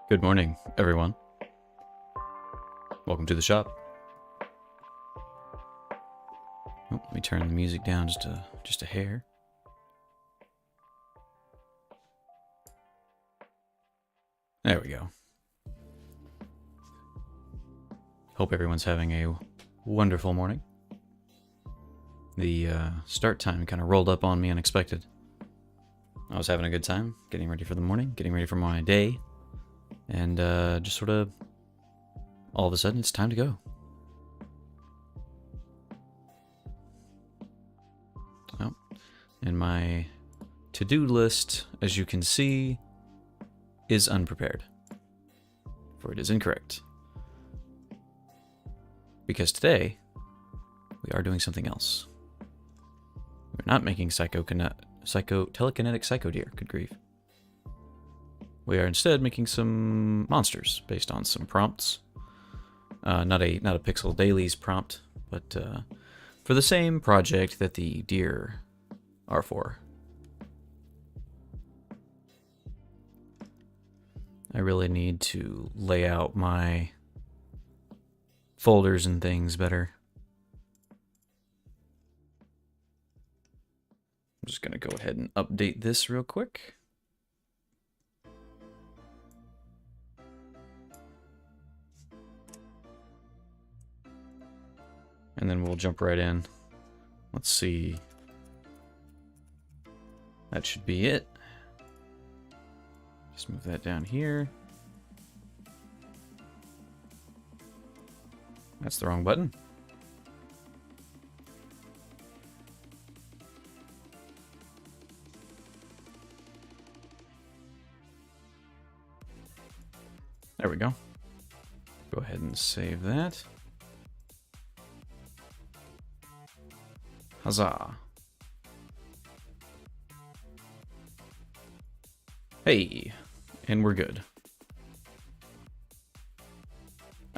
Good morning, everyone. Welcome to the shop. Oh, let me turn the music down just a hair. There we go. Hope everyone's having a wonderful morning. The start time kind of rolled up on me unexpected. I was having a good time, getting ready for the morning, getting ready for my day. And just sort of, all of a sudden, it's time to go. Oh, and my to-do list, as you can see, is unprepared. For it is incorrect. Because today, we are doing something else. We're not making telekinetic psycho deer, good grief. We are instead making some monsters based on some prompts. Not a Pixel Dailies prompt, but for the same project that the deer are for. I really need to lay out my folders and things better. I'm just gonna go ahead and update this real quick. And then we'll jump right in. Let's see. That should be it. Just move that down here. That's the wrong button. There we go. Go ahead and save that. Huzzah. Hey, and we're good.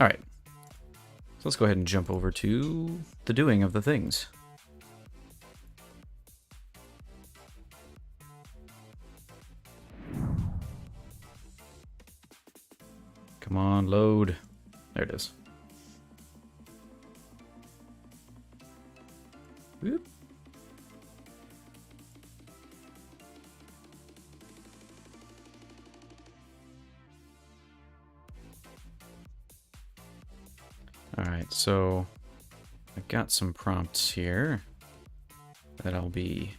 Alright. So let's go ahead and jump over to the doing of the things. on, load. There it is. Whoop. Alright, so I've got some prompts here that I'll be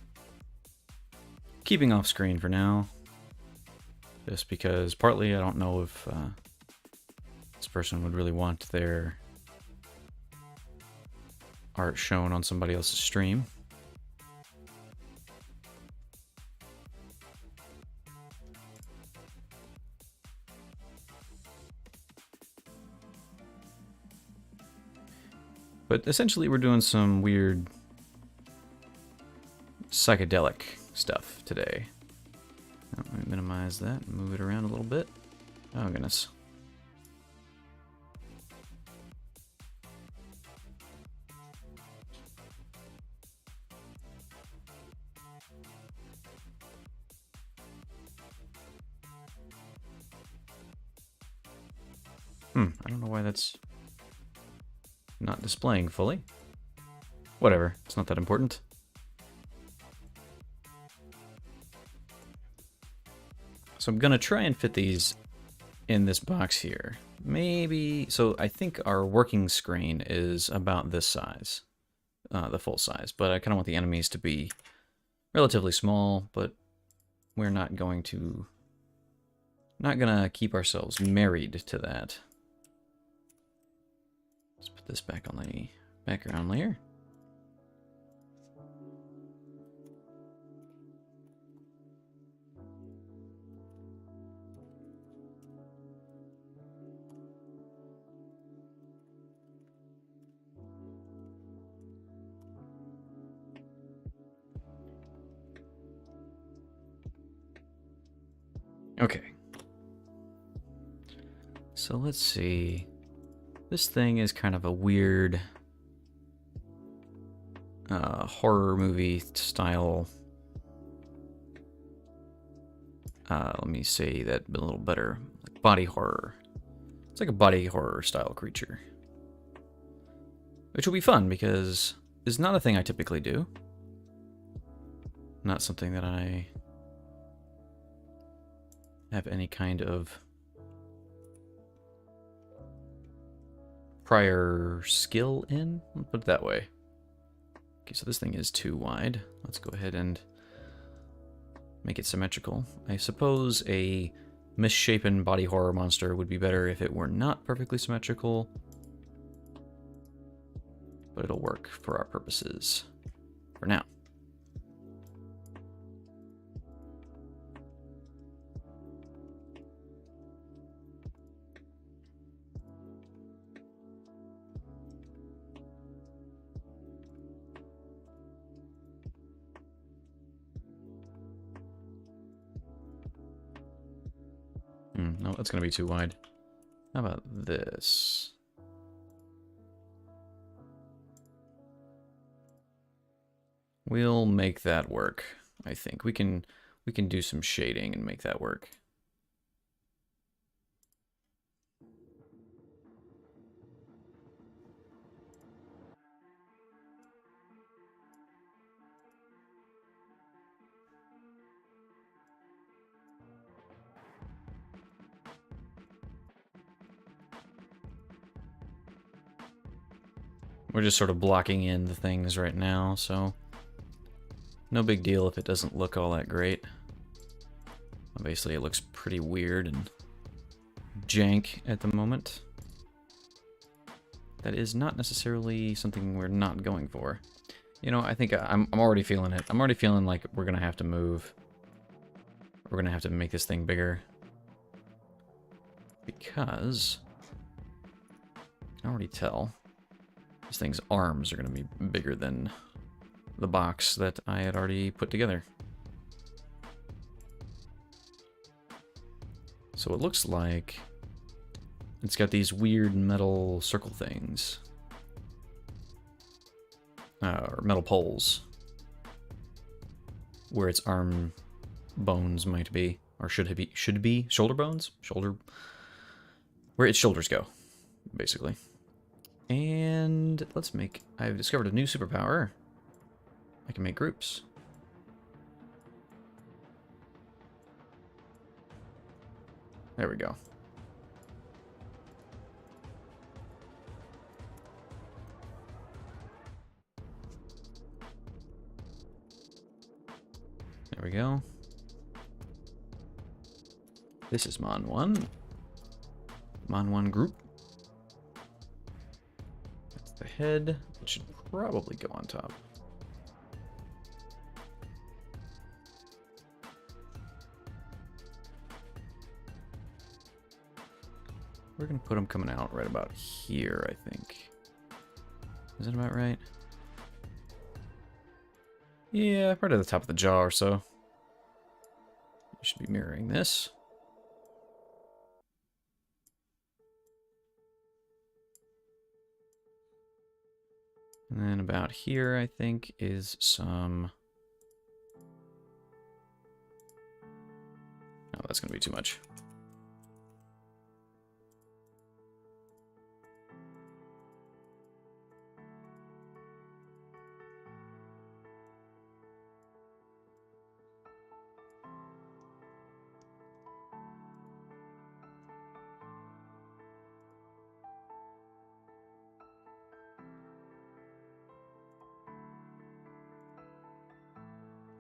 keeping off screen for now. Just because partly I don't know if this person would really want their art shown on somebody else's stream. But essentially we're doing some weird psychedelic stuff today. Let me minimize that and move it around a little bit. Oh goodness. I don't know why that's not displaying fully. Whatever, it's not that important. So I'm gonna try and fit these in this box here. Maybe, so I think our working screen is about this size, the full size, but I kind of want the enemies to be relatively small, but we're not gonna keep ourselves married to that. Let's put this back on the background layer. Okay. So let's see. This thing is kind of a weird horror movie style. Let me say that a little better. Like body horror. It's like a body horror style creature. Which will be fun because it's not a thing I typically do. Not something that I have any kind of prior skill in. I'll put it that way. Okay, so this thing is too wide. Let's go ahead and make it symmetrical. I suppose a misshapen body horror monster would be better if it were not perfectly symmetrical, but it'll work for our purposes for now. No, that's going to be too wide. How about this? We'll make that work, I think. We can do some shading and make that work. We're just sort of blocking in the things right now, so no big deal if it doesn't look all that great. Obviously, it looks pretty weird and jank at the moment. That is not necessarily something we're not going for. You know, I think I'm already feeling it. I'm already feeling like we're gonna have to move. We're gonna have to make this thing bigger. Because I can already tell this thing's arms are gonna be bigger than the box that I had already put together. So it looks like it's got these weird metal circle things. Or metal poles. Where its arm bones might be. Or should be shoulder bones? where its shoulders go, basically. And let's make... I've discovered a new superpower. I can make groups. There we go. There we go. This is Mon 1. Mon 1 group. That's the head. It should probably go on top. We're going to put them coming out right about here, I think. Is that about right? Yeah, right at the top of the jaw or so. You should be mirroring this. And then about here, I think, is some... Oh, that's going to be too much.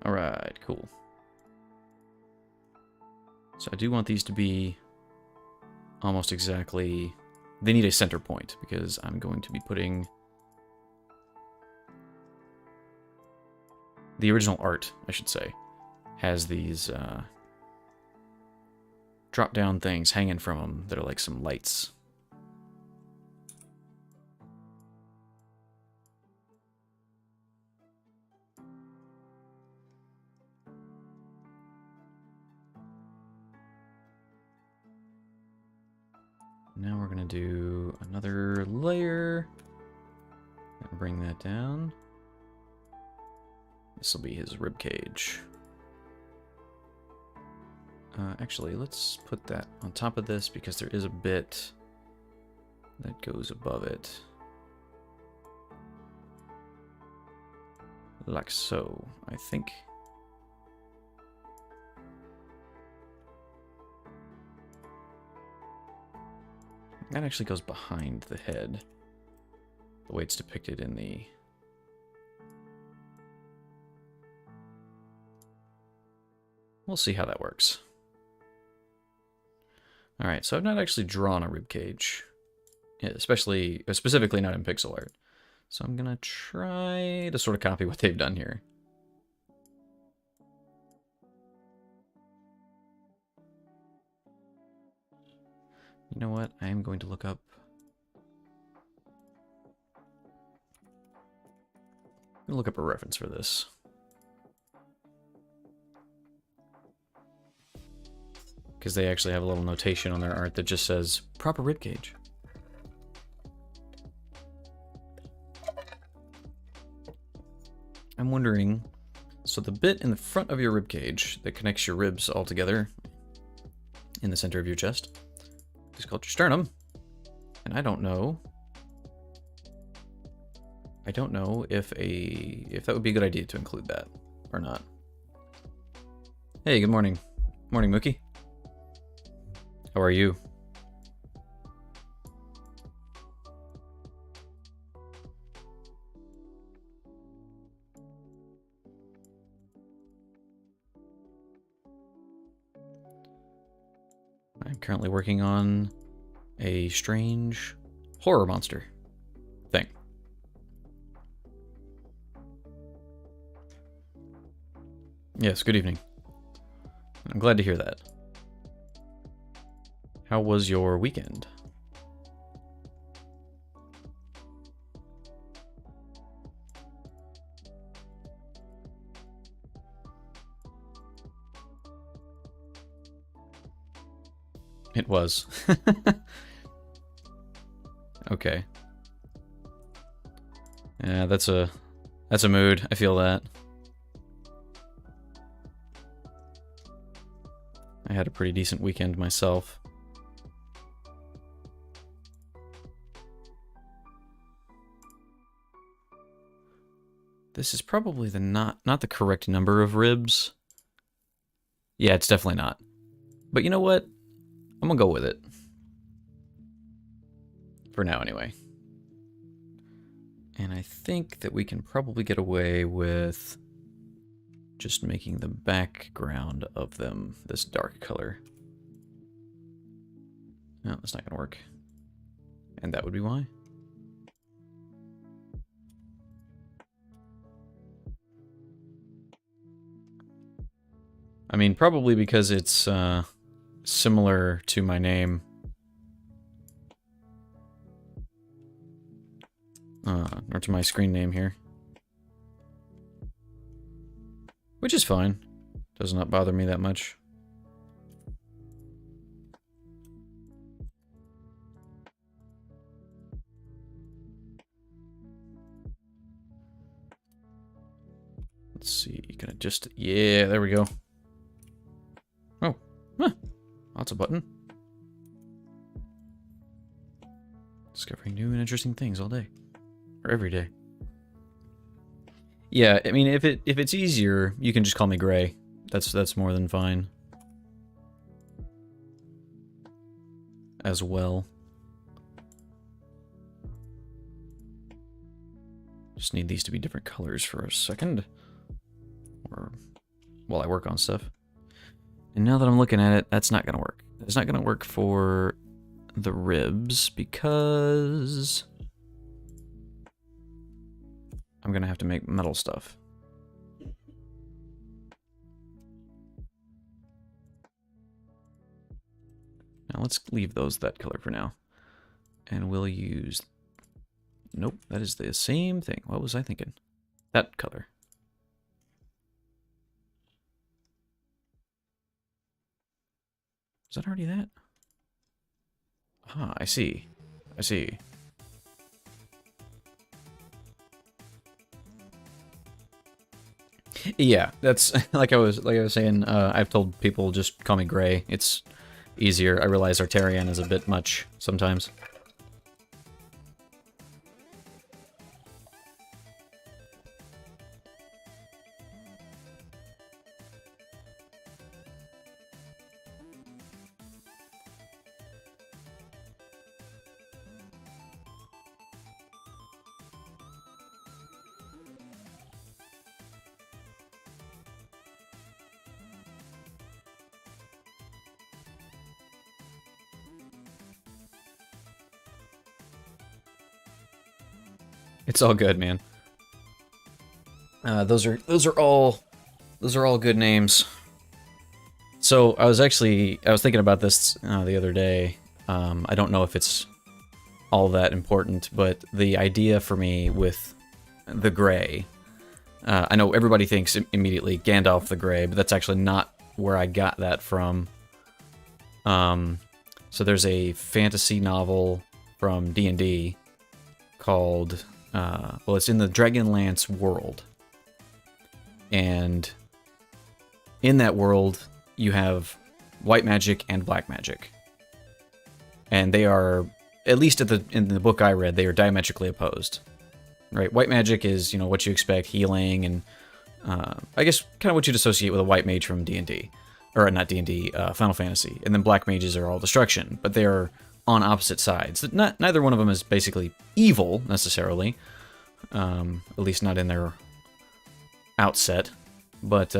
Alright, cool. So I do want these to be almost exactly... They need a center point, because I'm going to be putting... The original art, I should say, has these drop-down things hanging from them that are like some lights. Now we're going to do another layer and bring that down. This will be his rib cage. Actually, let's put that on top of this because there is a bit that goes above it. Like so, I think. That actually goes behind the head, the way it's depicted in the... We'll see how that works. Alright, so I've not actually drawn a ribcage, specifically not in pixel art. So I'm going to try to sort of copy what they've done here. You know what? I am going to look up... I'm going to look up a reference for this. Because they actually have a little notation on their art that just says, proper ribcage. I'm wondering, so the bit in the front of your ribcage that connects your ribs all together in the center of your chest is called your sternum. And I don't know if that would be a good idea to include that or not. Hey, good morning. Morning, Mookie. How are you? I'm currently working on a strange horror monster thing. Yes, good evening. I'm glad to hear that. How was your weekend? It was. Okay. Yeah, that's a mood. I feel that. I had a pretty decent weekend myself. This is probably the not the correct number of ribs. Yeah, it's definitely not. But you know what? I'm gonna go with it. For now, anyway. And I think that we can probably get away with just making the background of them this dark color. No, that's not gonna work. And that would be why. I mean, probably because it's similar to my name. Or to my screen name here. Which is fine. Does not bother me that much. Let's see, can I just... Yeah, there we go. Oh, huh. Lots of button. Discovering new and interesting things all day. Or every day. Yeah, I mean, if it's easier, you can just call me Gray. That's more than fine. As well. Just need these to be different colors for a second. Or while I work on stuff. And now that I'm looking at it, that's not gonna work. It's not gonna work for the ribs because I'm gonna have to make metal stuff. Now let's leave those that color for now. And we'll use... Nope, that is the same thing. What was I thinking? That color. Is that already that? Ah, I see. I see. Yeah, that's like I was saying. I've told people just call me Gray. It's easier. I realize Artarian is a bit much sometimes. It's all good, man. Those are all good names. So I was thinking about this the other day. I don't know if it's all that important, but the idea for me with the Gray, I know everybody thinks immediately Gandalf the Grey, but that's actually not where I got that from. So there's a fantasy novel from D&D called, well, it's in the Dragonlance world. And in that world, you have white magic and black magic. And they are, at least in the book I read, they are diametrically opposed. Right? White magic is, what you expect, healing, and I guess kind of what you'd associate with a white mage from D&D. Or not D&D, Final Fantasy. And then black mages are all destruction, but they are on opposite sides. Neither one of them is basically evil, necessarily. At least not in their outset. But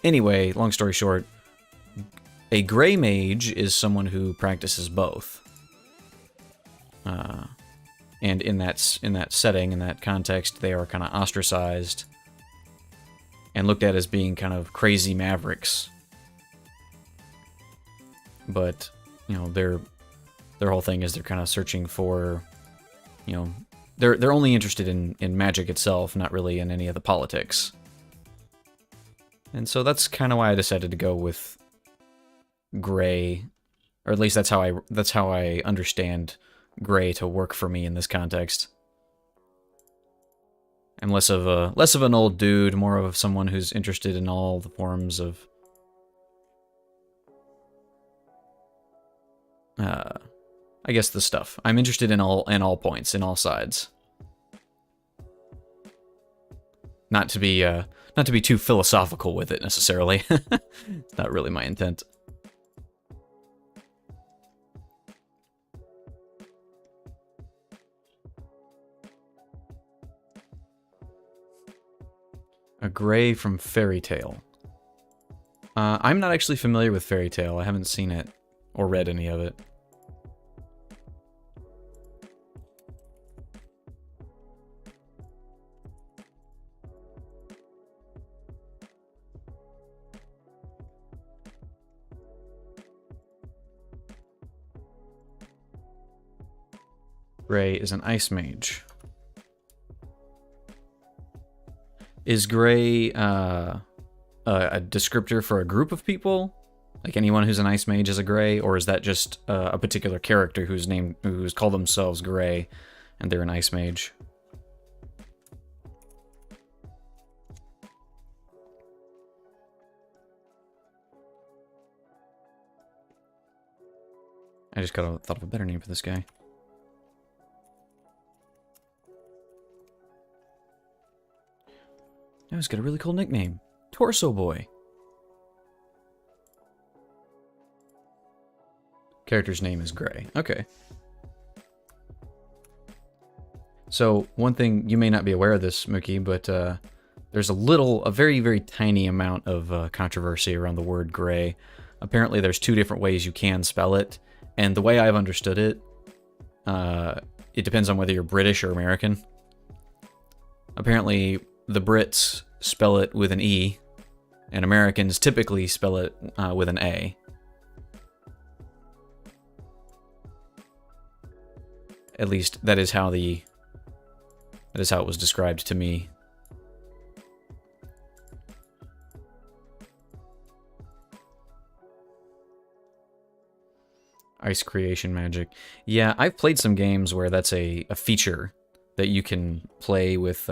anyway, long story short, a gray mage is someone who practices both. And in that setting, in that context, they are kind of ostracized and looked at as being kind of crazy mavericks. But, their whole thing is they're kind of searching for, they're only interested in magic itself, not really in any of the politics. And so that's kind of why I decided to go with Gray, or at least that's how I understand Gray to work for me in this context. I'm less of an old dude, more of someone who's interested in all the forms of I guess the stuff. I'm interested in all points, in all sides. Not to be too philosophical with it necessarily. It's not really my intent. A gray from Fairy Tail. I'm not actually familiar with Fairy Tail. I haven't seen it or read any of it. Gray is an ice mage. Is Gray a descriptor for a group of people? Like anyone who's an ice mage is a Gray, or is that just a particular character who's called themselves Gray, and they're an ice mage? I just thought of a better name for this guy. Now he's got a really cool nickname. Torso Boy. Character's name is Gray. Okay. So, one thing, you may not be aware of this, Mookie, but there's a very, very tiny amount of controversy around the word Gray. Apparently there's two different ways you can spell it, and the way I've understood it, it depends on whether you're British or American. Apparently, the Brits spell it with an E, and Americans typically spell it with an A. At least that is how it was described to me. Ice creation magic. Yeah, I've played some games where that's a feature that you can play with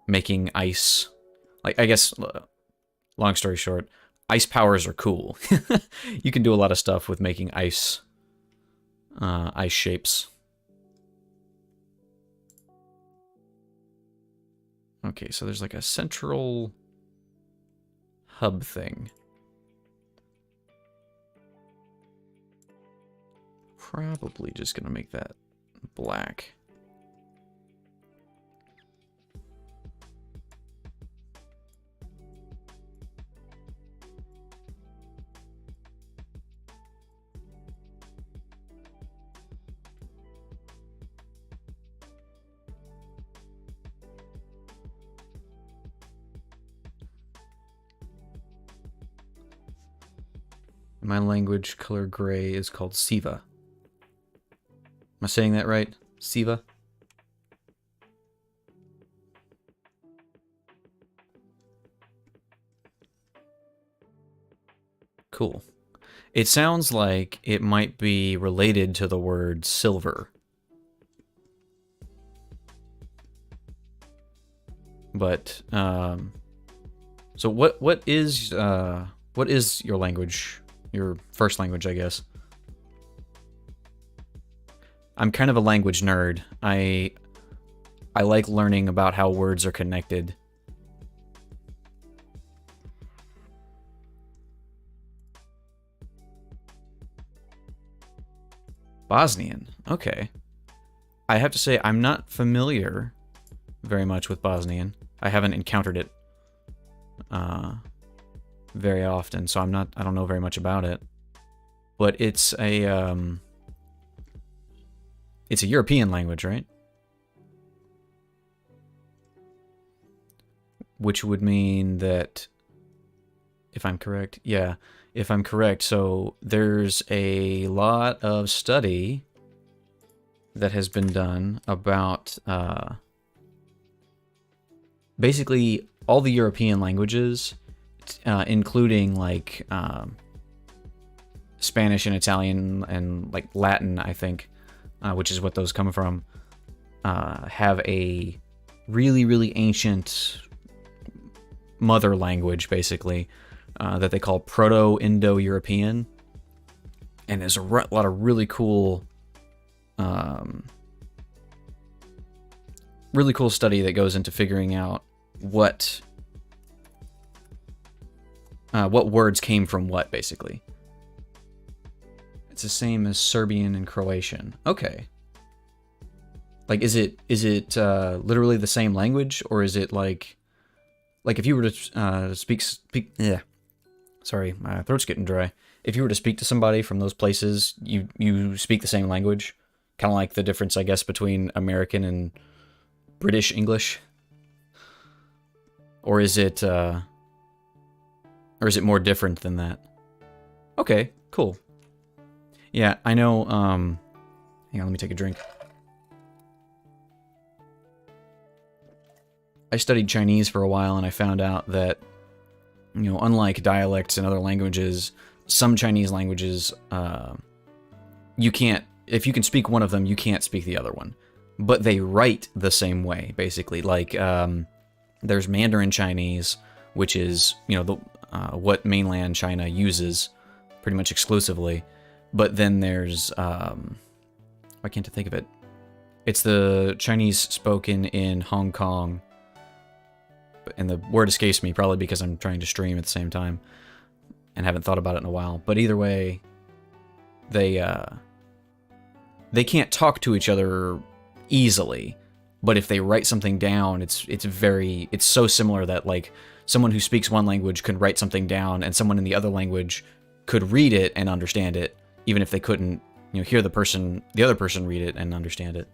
making ice. Like, I guess, long story short, ice powers are cool. You can do a lot of stuff with making ice shapes. Okay, so there's like a central hub thing. Probably just gonna make that black. My language color gray is called Siva. Am I saying that right? Siva? Cool. It sounds like it might be related to the word silver. But, so what is your language? Your first language, I guess. I'm kind of a language nerd. I like learning about how words are connected. Bosnian. Okay. I have to say, I'm not familiar very much with Bosnian. I haven't encountered it very often, so I don't know very much about it. But it's a European language, right? Which would mean that, if I'm correct, yeah, if I'm correct, so there's a lot of study that has been done about basically all the European languages, including like Spanish and Italian and like Latin, I think, which is what those come from, have a really, really ancient mother language, basically, that they call Proto-Indo-European. And there's a lot of really cool study that goes into figuring out what words came from what, basically. It's the same as Serbian and Croatian. Okay. Like, is it literally the same language, or is it like if you were to speak? Yeah. Sorry, my throat's getting dry. If you were to speak to somebody from those places, you speak the same language, kind of like the difference, I guess, between American and British English, or is it more different than that? Okay, cool. Yeah, I know. Hang on, let me take a drink. I studied Chinese for a while, and I found out that, you know, unlike dialects in other languages, some Chinese languages, you can't, if you can speak one of them, you can't speak the other one. But they write the same way, basically. Like, there's Mandarin Chinese, which is, you know, what mainland China uses pretty much exclusively. But then there's, why can't I think of it? It's the Chinese spoken in Hong Kong. And the word escapes me, probably because I'm trying to stream at the same time and haven't thought about it in a while. But either way, they can't talk to each other easily. But if they write something down, it's so similar that, like, someone who speaks one language could write something down, and someone in the other language could read it and understand it, even if they couldn't, you know, hear the other person read it and understand it.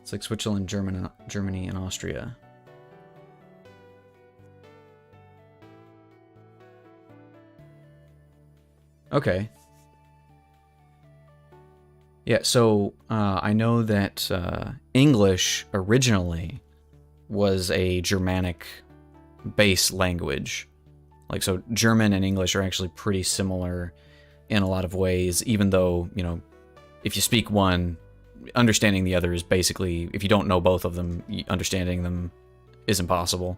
It's like Switzerland, Germany, and Austria. Okay. Yeah, so I know that English originally was a Germanic base language. Like, so German and English are actually pretty similar in a lot of ways, even though, you know, if you speak one, understanding the other is basically, if you don't know both of them, understanding them is impossible.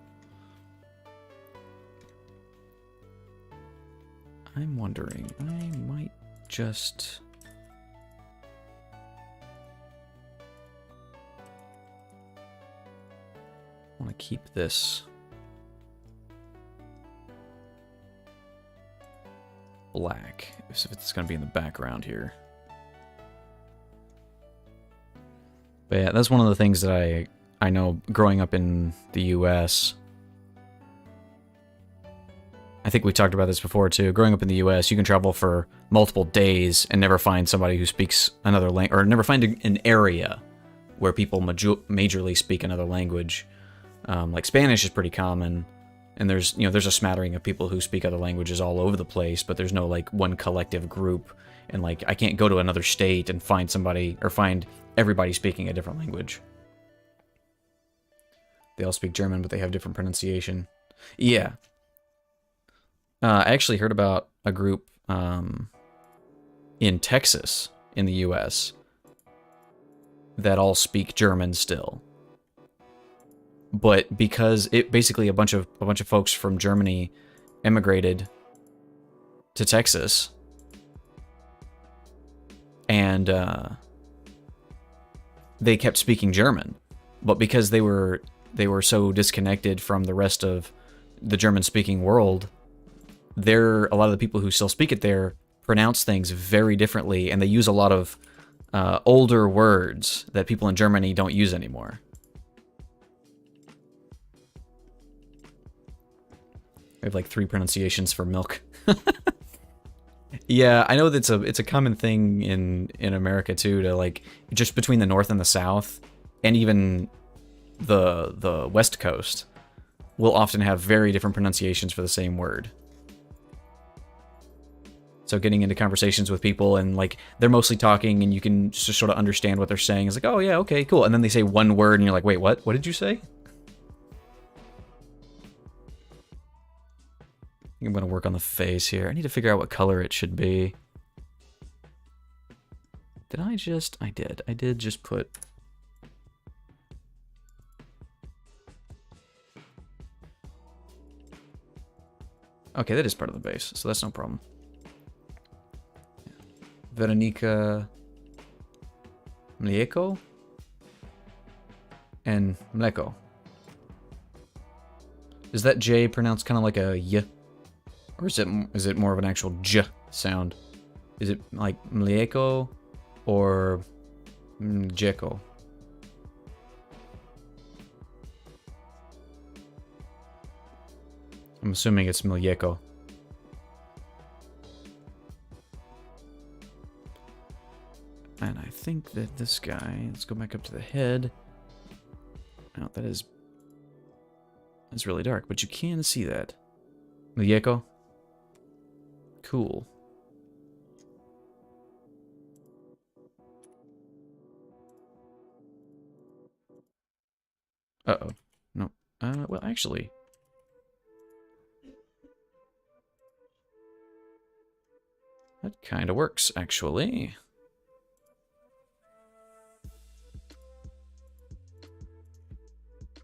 I'm wondering, I might just... want to keep this black, if it's going to be in the background here. But yeah, that's one of the things that I know growing up in the US. I think we talked about this before too. Growing up in the US, you can travel for multiple days and never find somebody who speaks another language, or never find an area where people majorly speak another language. Like Spanish is pretty common, and there's a smattering of people who speak other languages all over the place, but there's no like one collective group. And like, I can't go to another state and find somebody, or find everybody speaking a different language. They all speak German, but they have different pronunciation. Yeah. I actually heard about a group in Texas, in the US, that all speak German still. But because it basically a bunch of folks from Germany emigrated to Texas, and they kept speaking German, but because they were so disconnected from the rest of the German-speaking world, a lot of the people who still speak it there pronounce things very differently, and they use a lot of older words that people in Germany don't use anymore. We have like 3 pronunciations for milk. Yeah, I know that it's a common thing in America too, to like, just between the North and the South, and even the West Coast, will often have very different pronunciations for the same word. So getting into conversations with people, and like, they're mostly talking and you can just sort of understand what they're saying. It's like, oh yeah, okay, cool. And then they say one word and you're like, wait, what? What did you say? I'm going to work on the face here. I need to figure out what color it should be. Did I just... I did. I did just put... Okay, that is part of the base, so that's no problem. Veronika Mlieko and Mleko. Is that J pronounced kind of like a Y? Or is it more of an actual J sound? Is it like mlieko or mjeko? I'm assuming it's mlieko. And I think that this guy, let's go back up to the head. Oh, that's really dark, but you can see that. Mlieko? Cool. Uh-oh. No. Well, actually. That kind of works, actually.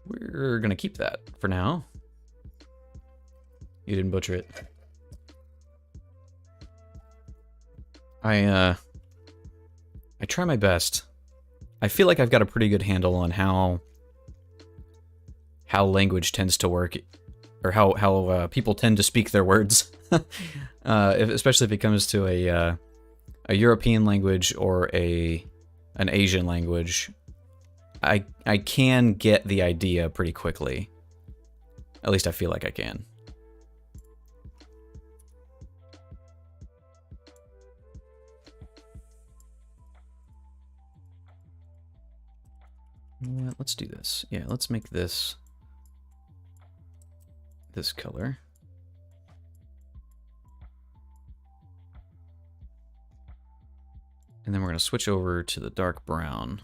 We're gonna keep that for now. You didn't butcher it. I try my best. I feel like I've got a pretty good handle on how language tends to work, or how people tend to speak their words, especially if it comes to a European language or an Asian language. I can get the idea pretty quickly. At least I feel like I can. Let's do this. Yeah, let's make this color. And then we're going to switch over to the dark brown.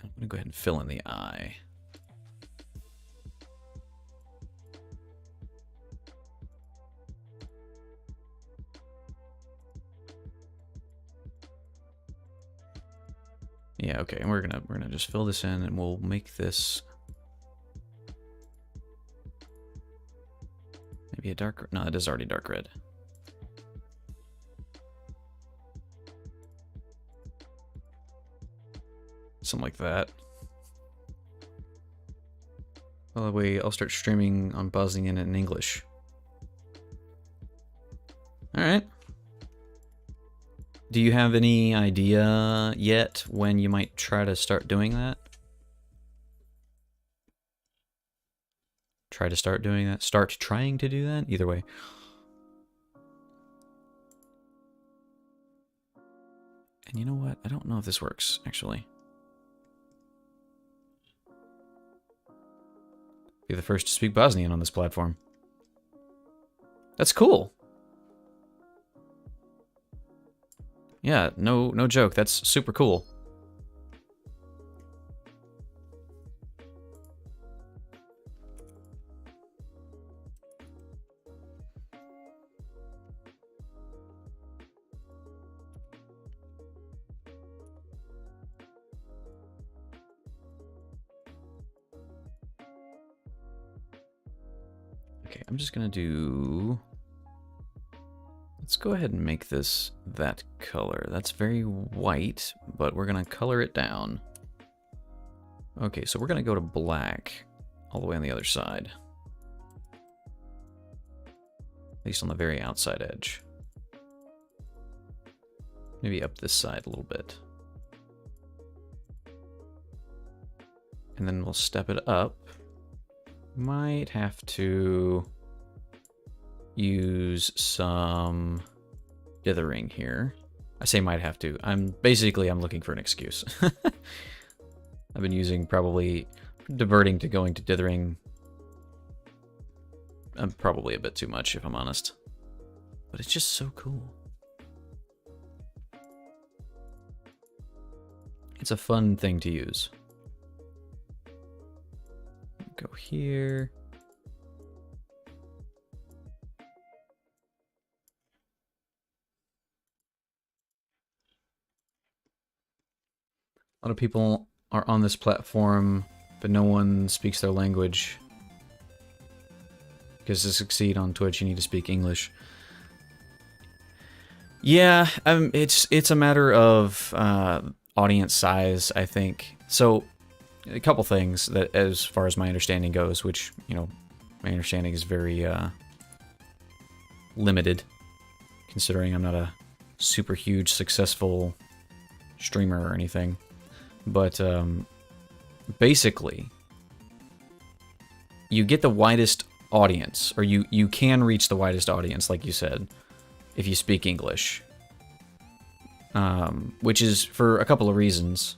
I'm going to go ahead and fill in the eye. Yeah, okay, and we're gonna just fill this in, and we'll make this maybe a dark. No, it is already dark red. Something like that. By the way, I'll start streaming on Bosnian in English. All right. Do you have any idea yet when you might try to start doing that? Try to start doing that? Start trying to do that? Either way. And you know what? I don't know if this works, actually. Be the first to speak Bosnian on this platform. That's cool. Yeah, no joke. That's super cool. Okay, I'm just gonna do... Let's go ahead and make this that color. That's very white, but we're gonna color it down. Okay, so we're gonna go to black all the way on the other side. At least on the very outside edge. Maybe up this side a little bit. And then we'll step it up. Might have to use some dithering here. I say might have to. I'm looking for an excuse. I've been using probably diverting to going to dithering probably a bit too much, if I'm honest. But it's just so cool. It's a fun thing to use. Go here. A lot of people are on this platform, but no one speaks their language. Because to succeed on Twitch, you need to speak English. Yeah, it's a matter of audience size, I think. So, a couple things that, as far as my understanding goes, which, you know, My understanding is very limited, considering I'm not a super huge successful streamer or anything. But basically, you get the widest audience, or you can reach the widest audience, like you said, if you speak English. Which is for a couple of reasons.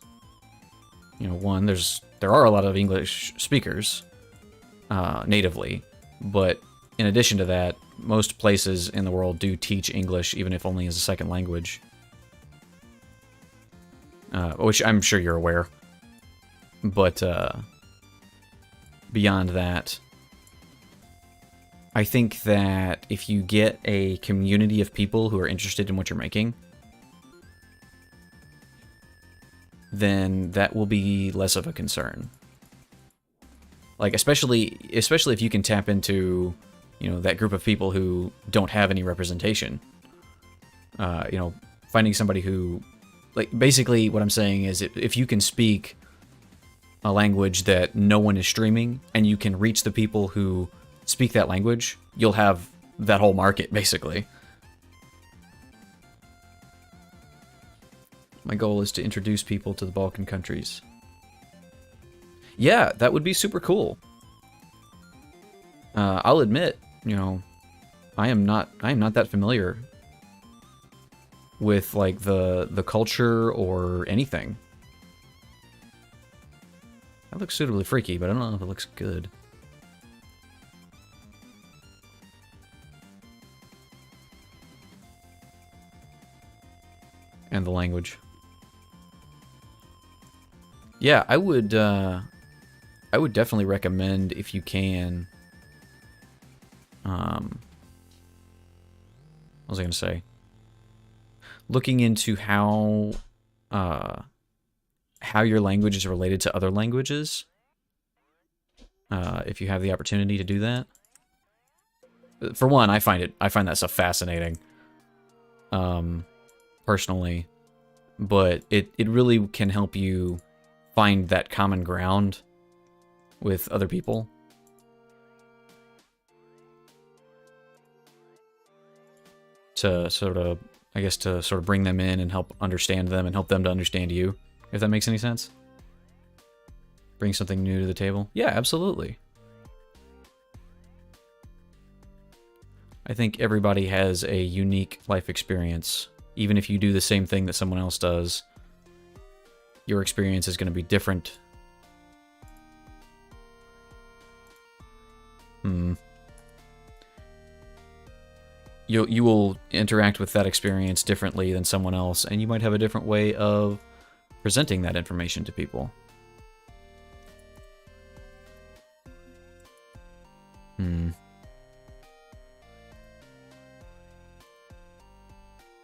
You know, one, there are a lot of English speakers natively, but in addition to that, most places in the world do teach English, even if only as a second language. Which I'm sure you're aware. But beyond that, I think that if you get a community of people who are interested in what you're making, then that will be less of a concern. Like, especially if you can tap into, you know, that group of people who don't have any representation. You know, finding somebody who, like, basically what I'm saying is if you can speak a language that no one is streaming and you can reach the people who speak that language, you'll have that whole market, basically. My goal is to introduce people to the Balkan countries. Yeah, that would be super cool. I'll admit, you know, I am not that familiar with, like, the culture or anything. That looks suitably freaky, but I don't know if it looks good. And the language. Yeah, I would definitely recommend, if you can. What was I gonna say? Looking into how your language is related to other languages. If you have the opportunity to do that. For one, I find that stuff fascinating. Personally, but it really can help you find that common ground with other people. To sort of bring them in and help understand them and help them to understand you, if that makes any sense. Bring something new to the table. Yeah, absolutely. I think everybody has a unique life experience. Even if you do the same thing that someone else does, your experience is going to be different. You will interact with that experience differently than someone else, and you might have a different way of presenting that information to people.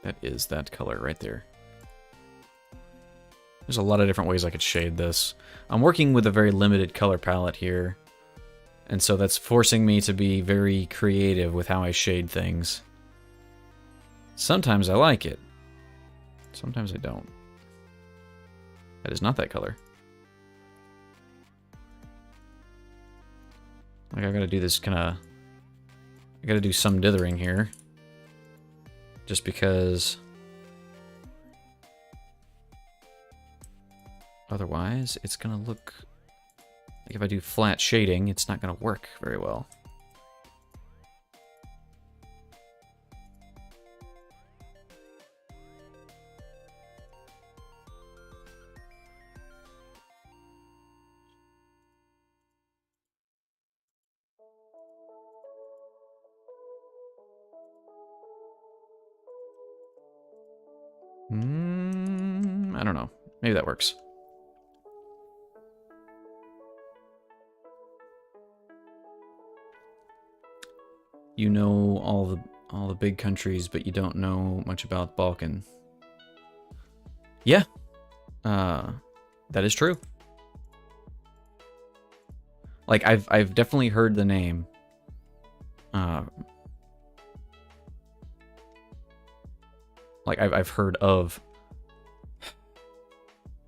That is that color right there. There's a lot of different ways I could shade this. I'm working with a very limited color palette here, and so that's forcing me to be very creative with how I shade things. Sometimes I like it. Sometimes I don't. That is not that color. Like, I gotta do this I gotta do some dithering here. Just because otherwise it's gonna look like, if I do flat shading, it's not gonna work very well. I don't know. Maybe that works. You know all the big countries, but you don't know much about Balkan. Yeah. That is true. Like, I've definitely heard the name. Like, I've heard of,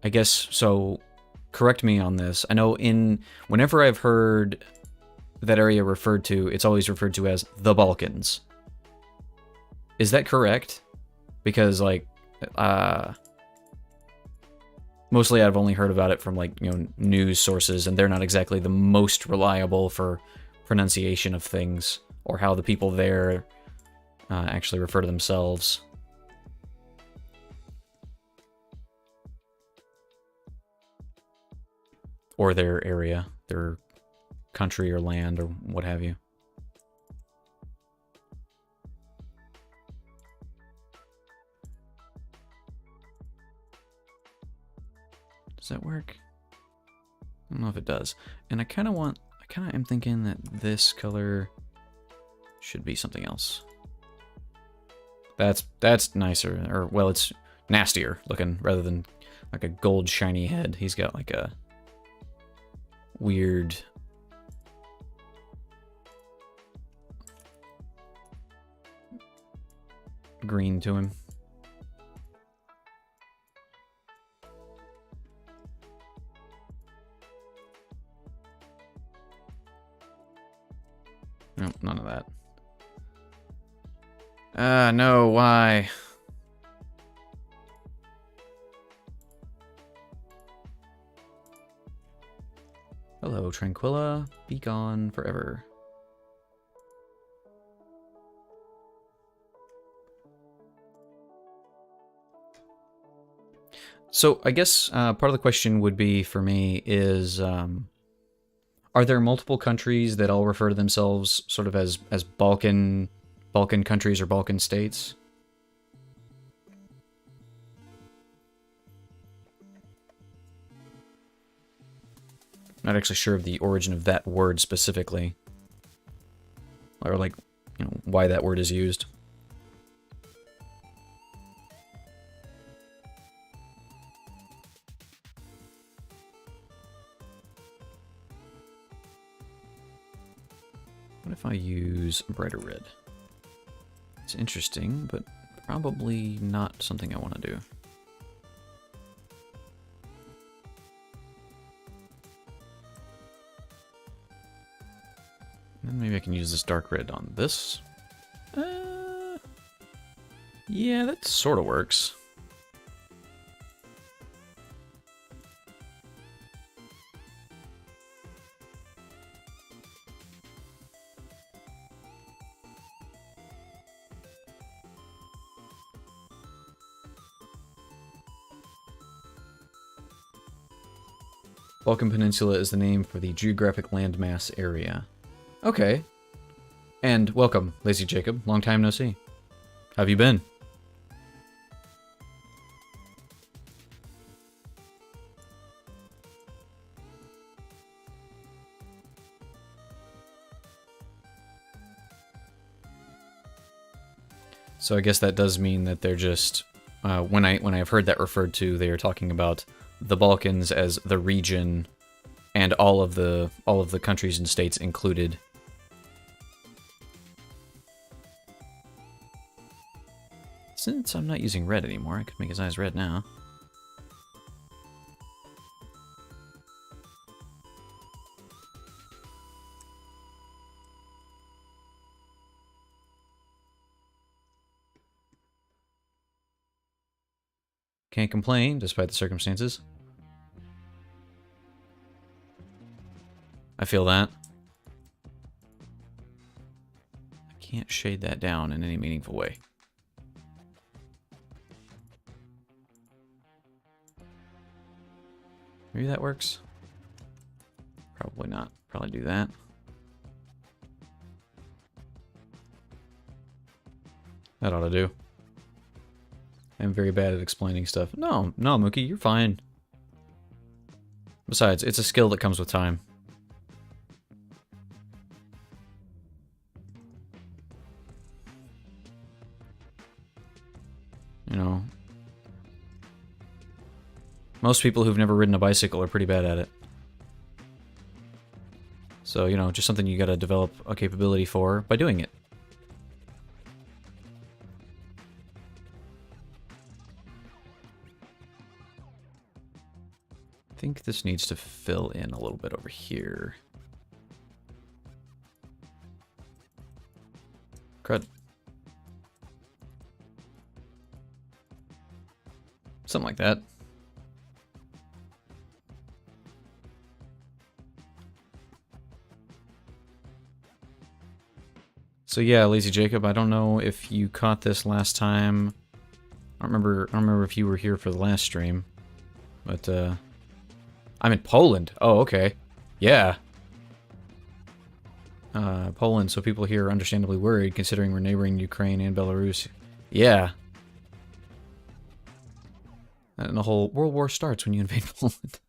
I guess, so correct me on this. I know whenever I've heard that area referred to, it's always referred to as the Balkans. Is that correct? Because, like, mostly I've only heard about it from, like, you know, news sources, and they're not exactly the most reliable for pronunciation of things, or how the people there actually refer to themselves. Or their area, their country or land or what have you. Does that work? I don't know if it does. And I kind of am thinking that this color should be something else. That's nicer, or, well, it's nastier looking rather than like a gold shiny head. He's got like a weird green to him. Nope, none of that. No, why? Hello, Tranquilla. Be gone forever. So I guess part of the question would be for me is, are there multiple countries that all refer to themselves sort of as Balkan countries or Balkan states? Not actually sure of the origin of that word specifically, or like, you know, why that word is used. What if I use brighter red? It's interesting, but probably not something I want to do. And maybe I can use this dark red on this. Yeah, that sort of works. Balkan Peninsula is the name for the geographic landmass area. Okay. And welcome, Lazy Jacob. Long time no see. How have you been? So I guess that does mean that they're just when I've heard that referred to, they are talking about the Balkans as the region and all of the countries and states included. Since I'm not using red anymore, I could make his eyes red now. Can't complain, despite the circumstances. I feel that. I can't shade that down in any meaningful way. Maybe that works? Probably not. Probably do that. That ought to do. I'm very bad at explaining stuff. No, Mookie, you're fine. Besides, it's a skill that comes with time. You know, most people who've never ridden a bicycle are pretty bad at it. So, you know, just something you gotta develop a capability for by doing it. I think this needs to fill in a little bit over here. Crud. Something like that. So yeah, Lazy Jacob, I don't know if you caught this last time. I don't remember if you were here for the last stream. But I'm in Poland. Oh, okay. Yeah. Poland, so people here are understandably worried considering we're neighboring Ukraine and Belarus. Yeah. And the whole World War starts when you invade Poland.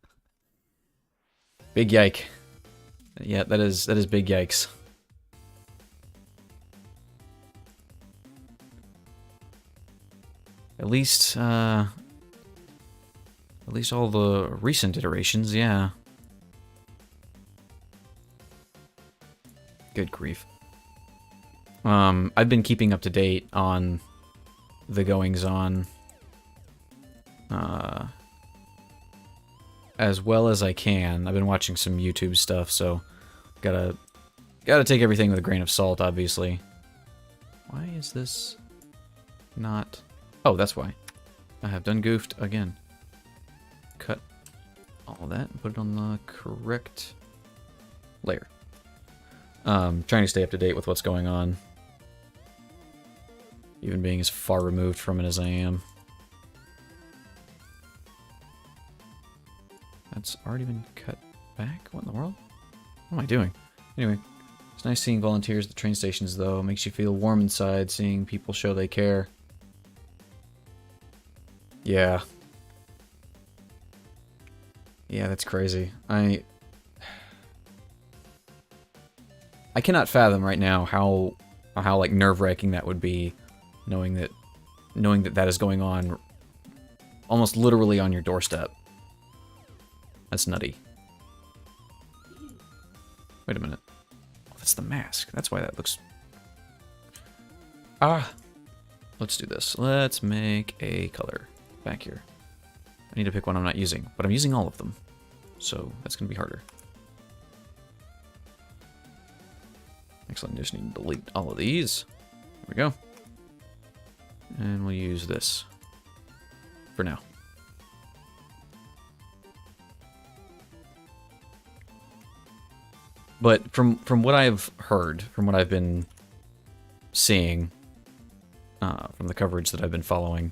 Big yike. Yeah, that is big yikes. At least all the recent iterations, yeah. Good grief. I've been keeping up to date on the goings-on as well as I can. I've been watching some YouTube stuff, so gotta take everything with a grain of salt, obviously. Why is this not... Oh, that's why. I have done goofed again. Cut all that and put it on the correct layer. Trying to stay up to date with what's going on. Even being as far removed from it as I am. That's already been cut back? What in the world? What am I doing? Anyway, it's nice seeing volunteers at the train stations, though. It makes you feel warm inside, seeing people show they care. Yeah. Yeah, that's crazy. I cannot fathom right now how like nerve-wracking that would be, knowing that that is going on almost literally on your doorstep. That's nutty. Wait a minute. Oh, that's the mask. That's why that looks... Ah! Let's do this. Let's make a color back here. I need to pick one I'm not using, but I'm using all of them. So that's going to be harder. Excellent. Just need to delete all of these. There we go. And we'll use this for now. But from what I've heard, from what I've been seeing, from the coverage that I've been following,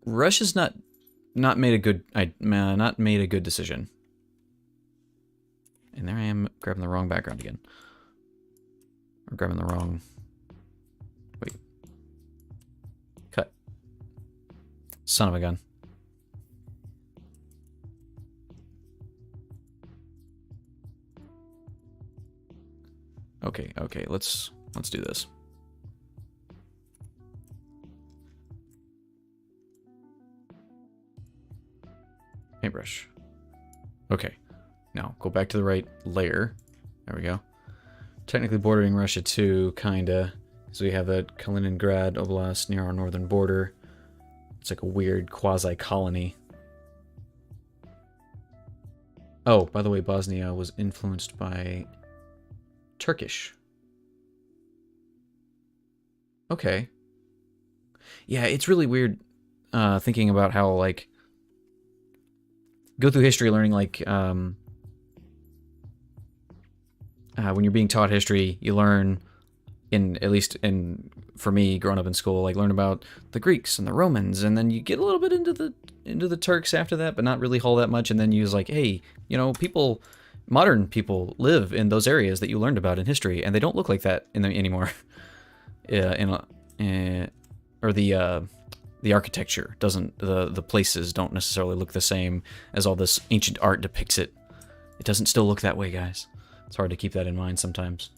Russia's not made a good decision. And there I am grabbing the wrong background again. Or grabbing the wrong... Wait. Cut. Son of a gun. Okay, let's do this. Paintbrush. Okay. Now, go back to the right layer. There we go. Technically bordering Russia too, kinda. So we have that Kaliningrad Oblast near our northern border. It's like a weird quasi-colony. Oh, by the way, Bosnia was influenced by Turkish. Okay. Yeah, it's really weird thinking about how, like, go through history learning, like, when you're being taught history, you learn, at least for me, growing up in school, like, learn about the Greeks and the Romans, and then you get a little bit into the Turks after that, but not really all that much, and then you was like, hey, you know, modern people live in those areas that you learned about in history, and they don't look like that anymore. Or the architecture doesn't, the places don't necessarily look the same as all this ancient art depicts it. It doesn't still look that way, guys. It's hard to keep that in mind sometimes.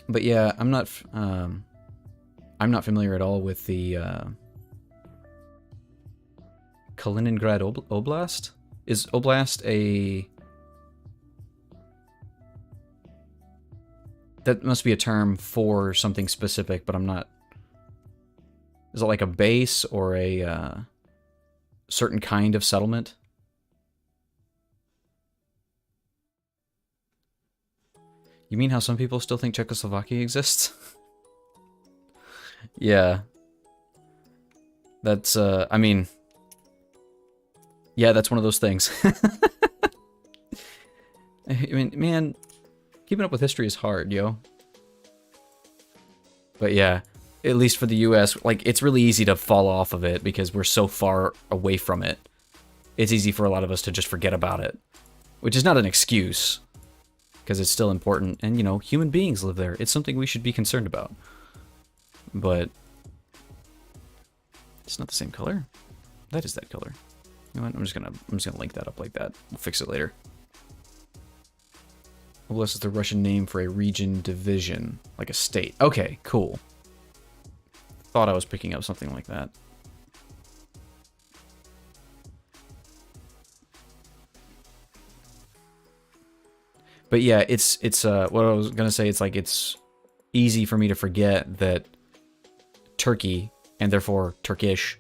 But yeah, I'm not familiar at all with the Kaliningrad Oblast. Is Oblast a... That must be a term for something specific, but I'm not... Is it like a base or a certain kind of settlement? You mean how some people still think Czechoslovakia exists? Yeah. That's, I mean... Yeah, that's one of those things. I mean, man, keeping up with history is hard, yo. But yeah, at least for the US, like, it's really easy to fall off of it because we're so far away from it. It's easy for a lot of us to just forget about it. Which is not an excuse, because it's still important. And, you know, human beings live there. It's something we should be concerned about. But it's not the same color. That is that color. You know what? I'm just gonna link that up like that. We'll fix it later. Oblast is the Russian name for a region division, like a state. Okay, cool. Thought I was picking up something like that. But yeah, it's what I was gonna say. It's like it's easy for me to forget that Turkey, and therefore Turkish,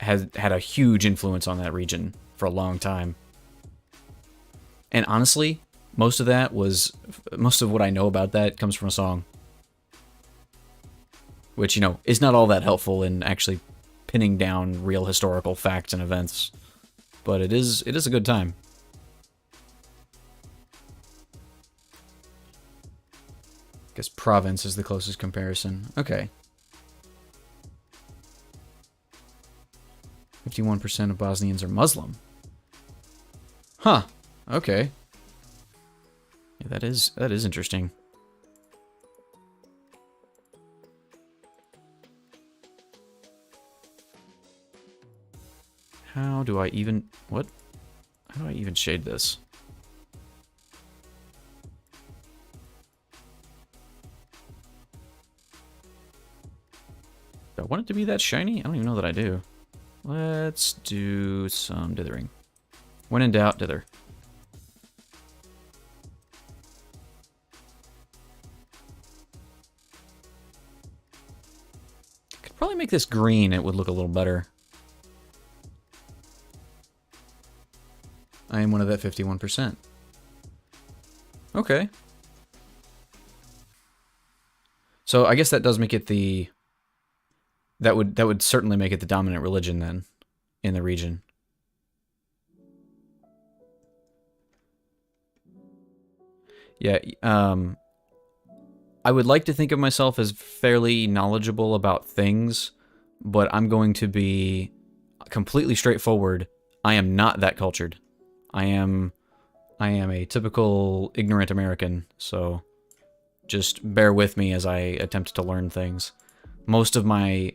has had a huge influence on that region for a long time. And honestly, most of what I know about that comes from a song. Which, you know, is not all that helpful in actually pinning down real historical facts and events. But it is a good time. I guess province is the closest comparison. Okay. 51% of Bosnians are Muslim. Huh. Okay. Yeah, that is interesting. How do I even shade this? Do I want it to be that shiny? I don't even know that I do. Let's do some dithering. When in doubt, dither. Could probably make this green. It would look a little better. I am one of that 51%. Okay. So I guess that does make it the... That would certainly make it the dominant religion then, in the region. Yeah, I would like to think of myself as fairly knowledgeable about things, but I'm going to be completely straightforward. I am not that cultured. I am a typical ignorant American, so just bear with me as I attempt to learn things. Most of my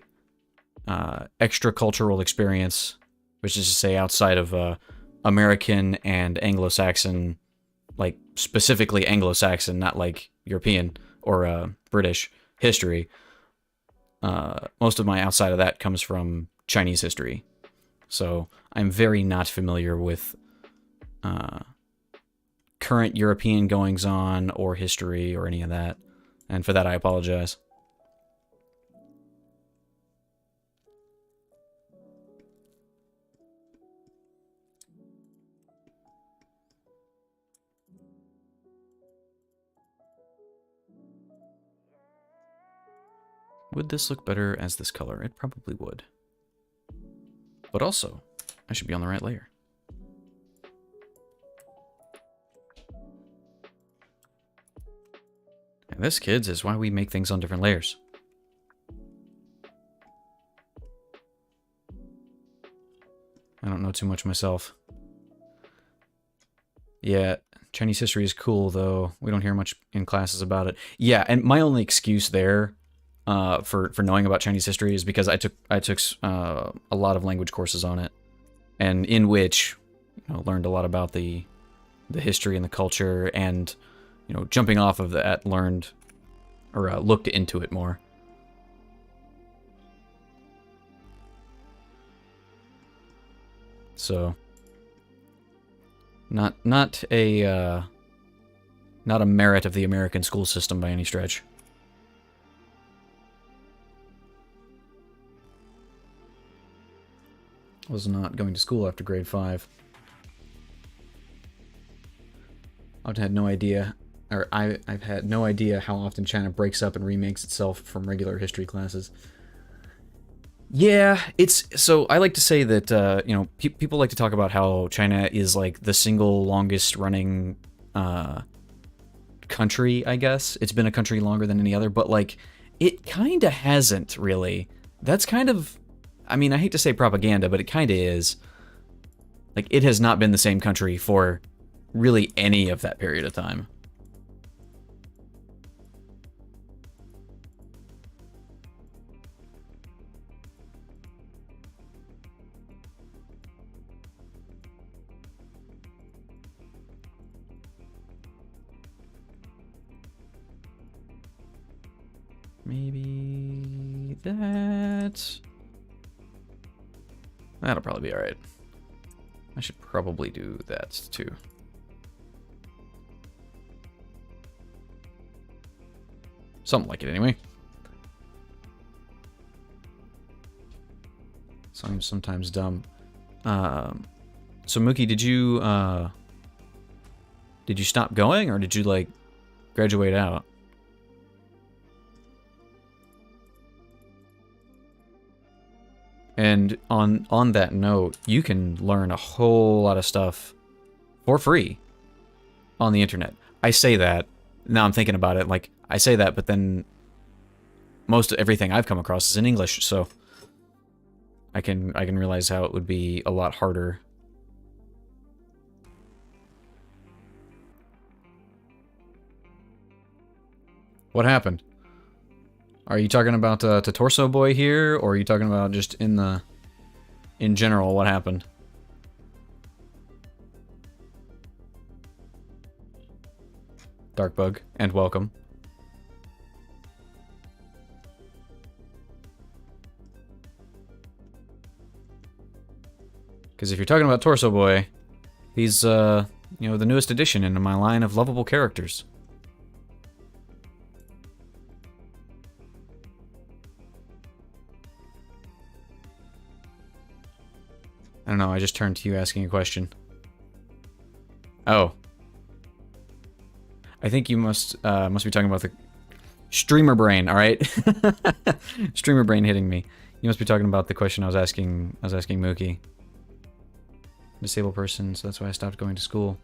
extra-cultural experience, which is to say outside of American and Anglo-Saxon, like specifically Anglo-Saxon, not like European or British history, most of my outside of that comes from Chinese history. So I'm very not familiar with current European goings-on or history or any of that. And for that, I apologize. Would this look better as this color? It probably would. But also, I should be on the right layer. And this, kids, is why we make things on different layers. I don't know too much myself. Yeah, Chinese history is cool, though. We don't hear much in classes about it. Yeah, and my only excuse there for knowing about Chinese history is because I took a lot of language courses on it, and in which, you know, learned a lot about the history and the culture, and, you know, jumping off of that, learned or looked into it more. So, not a merit of the American school system by any stretch. Was not going to school after grade 5. I've had no idea, or I've had no idea how often China breaks up and remakes itself from regular history classes. Yeah, it's so I like to say that you know people like to talk about how China is like the single longest running country. I guess it's been a country longer than any other, but like it kind of hasn't really. That's kind of, I mean, I hate to say propaganda, but it kind of is. Like it has not been the same country for really any of that period of time. Maybe that... That'll probably be alright. I should probably do that too. Something like it anyway. So I'm sometimes dumb. So Mookie, did you stop going, or did you like graduate out? And on that note, you can learn a whole lot of stuff for free on the internet. I say that, now I'm thinking about it, like, I say that, but then most everything I've come across is in English, so I can realize how it would be a lot harder. What happened? Are you talking about to Torso Boy here, or are you talking about just in general, what happened? Darkbug, and welcome. Because if you're talking about Torso Boy, he's, you know, the newest addition into my line of lovable characters. I don't know, I just turned to you asking a question. Oh. I think you must be talking about the streamer brain, alright? Streamer brain hitting me. You must be talking about the question I was asking Mookie. Disabled person, so that's why I stopped going to school.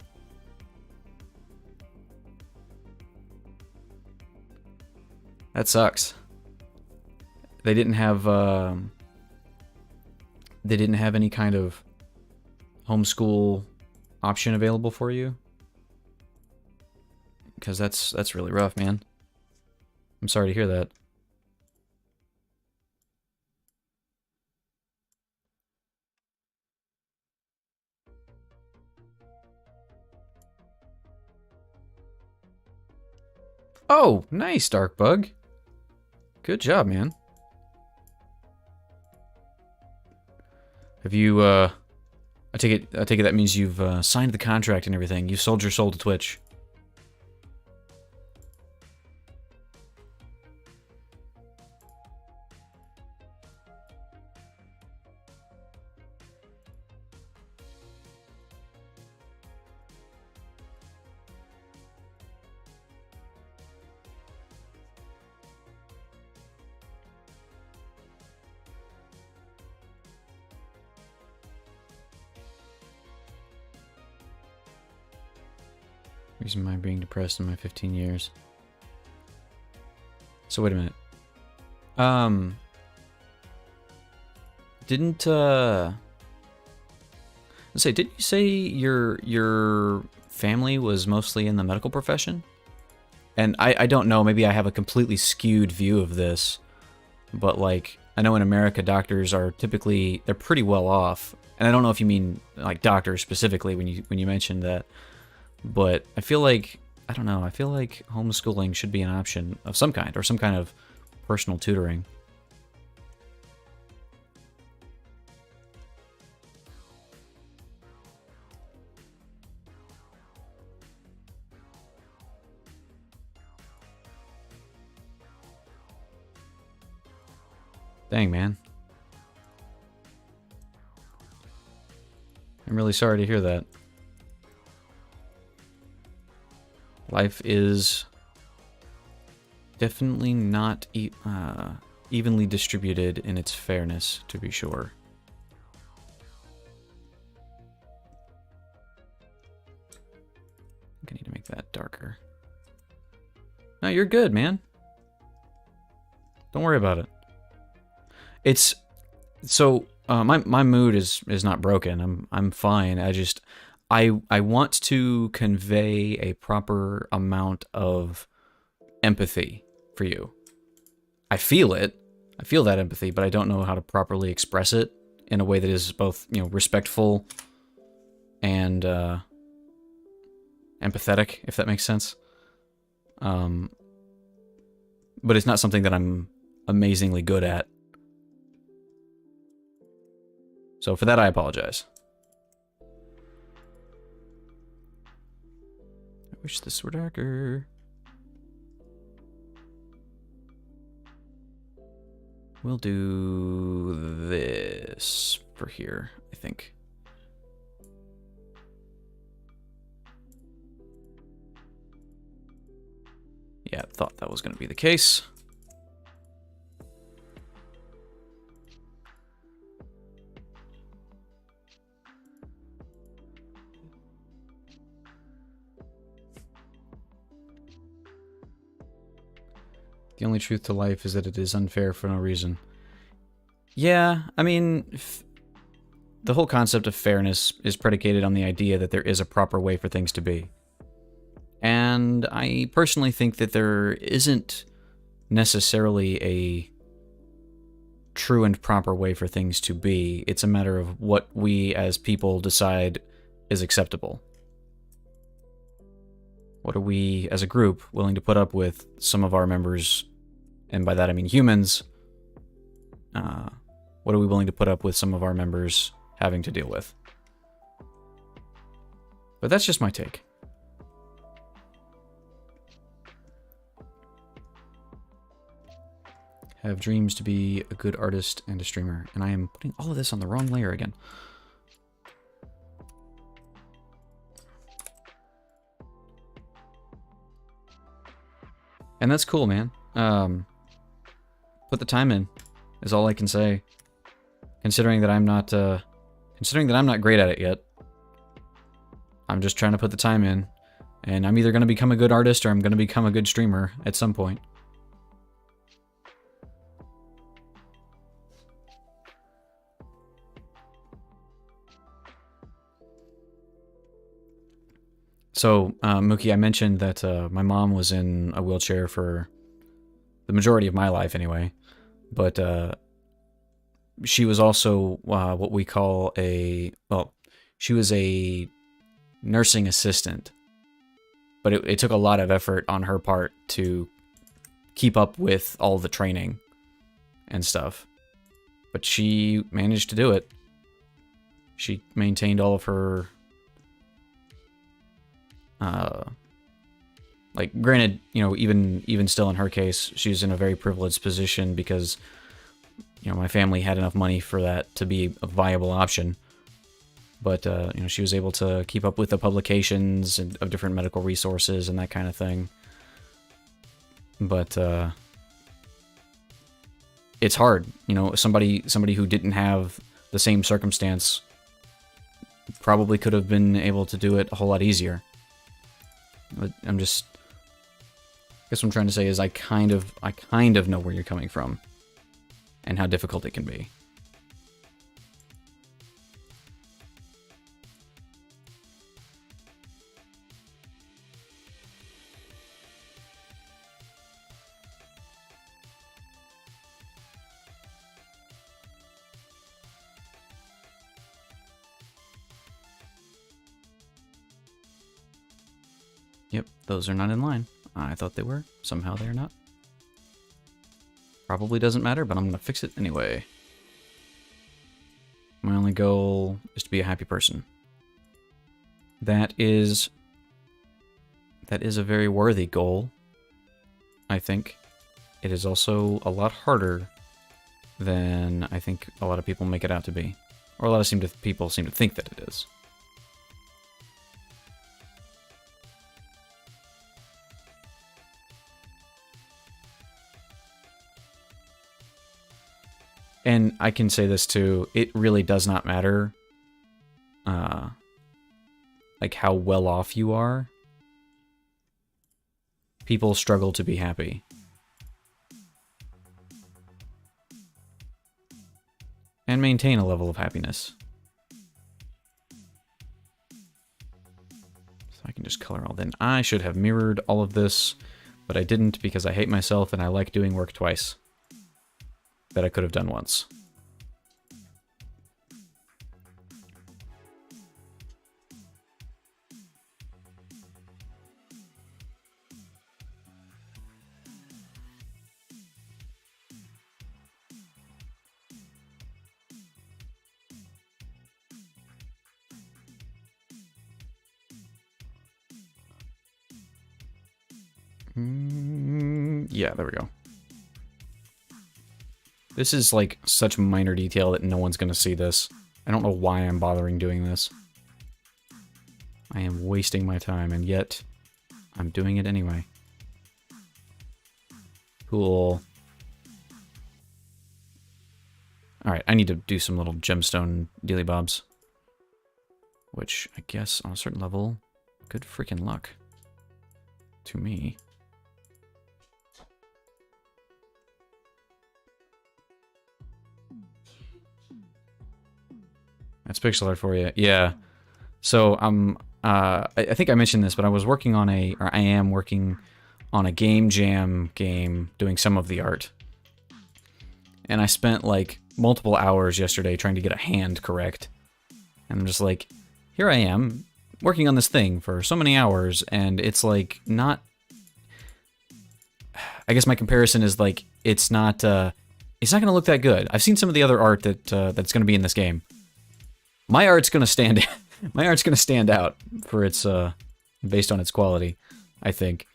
That sucks. They didn't have any kind of homeschool option available for you? Because that's really rough, man. I'm sorry to hear that. Oh, nice, Darkbug. Good job, man. Have you, I take it that means you've signed the contract and everything. You've sold your soul to Twitch. Reason am I being depressed in my 15 years? So wait a minute. Didn't didn't you say your family was mostly in the medical profession? And I don't know, maybe I have a completely skewed view of this, but like I know in America doctors are typically, they're pretty well off. And I don't know if you mean like doctors specifically when you mentioned that. But I feel like, I don't know, I feel like homeschooling should be an option of some kind, or some kind of personal tutoring. Dang, man. I'm really sorry to hear that. Life is definitely not evenly distributed in its fairness, to be sure. I think I need to make that darker. No, you're good, man. Don't worry about it. It's so my mood is not broken. I'm fine. I want to convey a proper amount of empathy for you. I feel it. I feel that empathy, but I don't know how to properly express it in a way that is both, respectful and empathetic, if that makes sense. But it's not something that I'm amazingly good at. So for that, I apologize. I wish this were darker. We'll do this for here, I think. Yeah, thought that was going to be the case. The only truth to life is that it is unfair for no reason. Yeah, I mean, the whole concept of fairness is predicated on the idea that there is a proper way for things to be. And I personally think that there isn't necessarily a true and proper way for things to be. It's a matter of what we as people decide is acceptable. What are we as a group willing to put up with some of our members, and by that I mean humans, what are we willing to put up with some of our members having to deal with? But that's just my take. Have dreams to be a good artist and a streamer. And I am putting all of this on the wrong layer again. And that's cool, man. Put the time in, is all I can say. Considering that I'm not great at it yet. I'm just trying to put the time in. And I'm either going to become a good artist or I'm going to become a good streamer at some point. So, Mookie, I mentioned that my mom was in a wheelchair for the majority of my life anyway, but she was also what we call she was a nursing assistant, but it took a lot of effort on her part to keep up with all the training and stuff, but she managed to do it. She maintained all of her granted, even still in her case, she's in a very privileged position because, my family had enough money for that to be a viable option. But, she was able to keep up with the publications of different medical resources and that kind of thing. But, it's hard, somebody who didn't have the same circumstance probably could have been able to do it a whole lot easier. But I guess what I'm trying to say is I kind of know where you're coming from and how difficult it can be. Yep, those are not in line. I thought they were. Somehow they are not. Probably doesn't matter, but I'm going to fix it anyway. My only goal is to be a happy person. That is a very worthy goal, I think. It is also a lot harder than I think a lot of people make it out to be. Or a lot of people seem to think that it is. And I can say this too, it really does not matter, like how well off you are. People struggle to be happy. And maintain a level of happiness. So I can just color all in. I should have mirrored all of this, but I didn't because I hate myself and I like doing work twice. That I could have done once. Yeah, there we go. This is like such minor detail that no one's gonna see this. I don't know why I'm bothering doing this. I am wasting my time, and yet I'm doing it anyway. Cool. Alright, I need to do some little gemstone dealy bobs. Which, I guess, on a certain level, good freaking luck. To me. That's pixel art for you. Yeah. So I think I mentioned this, but I was working on I am working on a Game Jam game, doing some of the art. And I spent like multiple hours yesterday trying to get a hand correct. And I'm just like, here I am, working on this thing for so many hours, and it's like not... I guess my comparison is like, it's not gonna look that good. I've seen some of the other art that's gonna be in this game. My art's gonna stand my art's gonna stand out for its based on its quality, I think.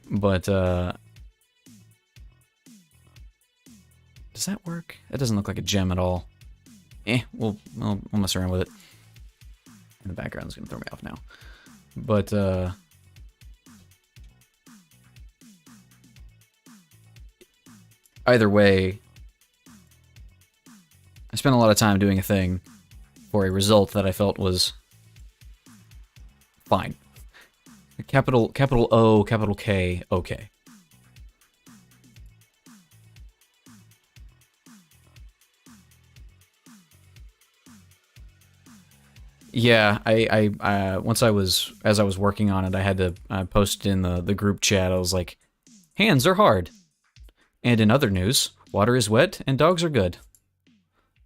But does that work? That doesn't look like a gem at all. We'll mess around with it. And the background's gonna throw me off now. But either way, I spent a lot of time doing a thing for a result that I felt was fine. Capital O, capital K, okay. Yeah, as I was working on it, I had to post in the group chat. I was like, hands are hard. And in other news, water is wet and dogs are good.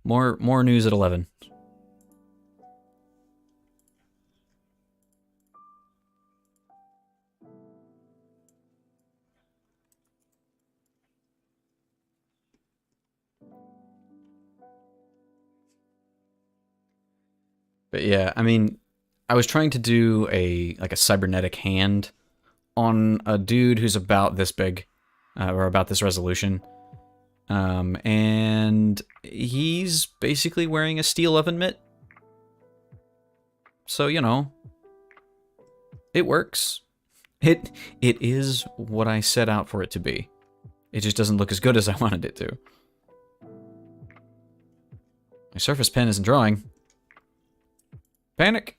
More news at 11. But yeah, I mean, I was trying to do a cybernetic hand on a dude who's about this big, or about this resolution. And he's basically wearing a steel oven mitt. So, you know, it works. It is what I set out for it to be. It just doesn't look as good as I wanted it to. My Surface Pen isn't drawing. Panic!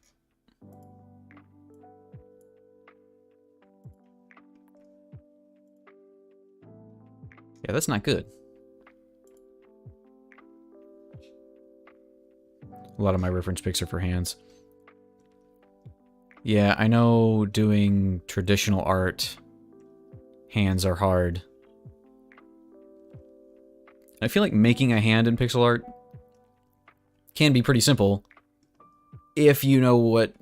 Yeah, that's not good. A lot of my reference pics are for hands. Yeah, I know doing traditional art, hands are hard. I feel like making a hand in pixel art can be pretty simple if you know what,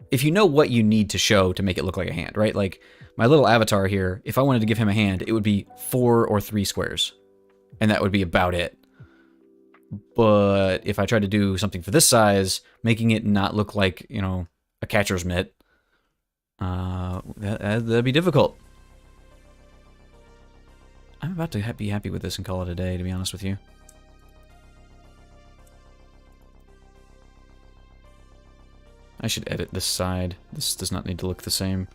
if you know what you need to show to make it look like a hand, right? Like, my little avatar here, if I wanted to give him a hand, it would be 4 or 3 squares. And that would be about it. But if I tried to do something for this size, making it not look like, a catcher's mitt, that'd be difficult. I'm about to be happy with this and call it a day, to be honest with you. I should edit this side. This does not need to look the same.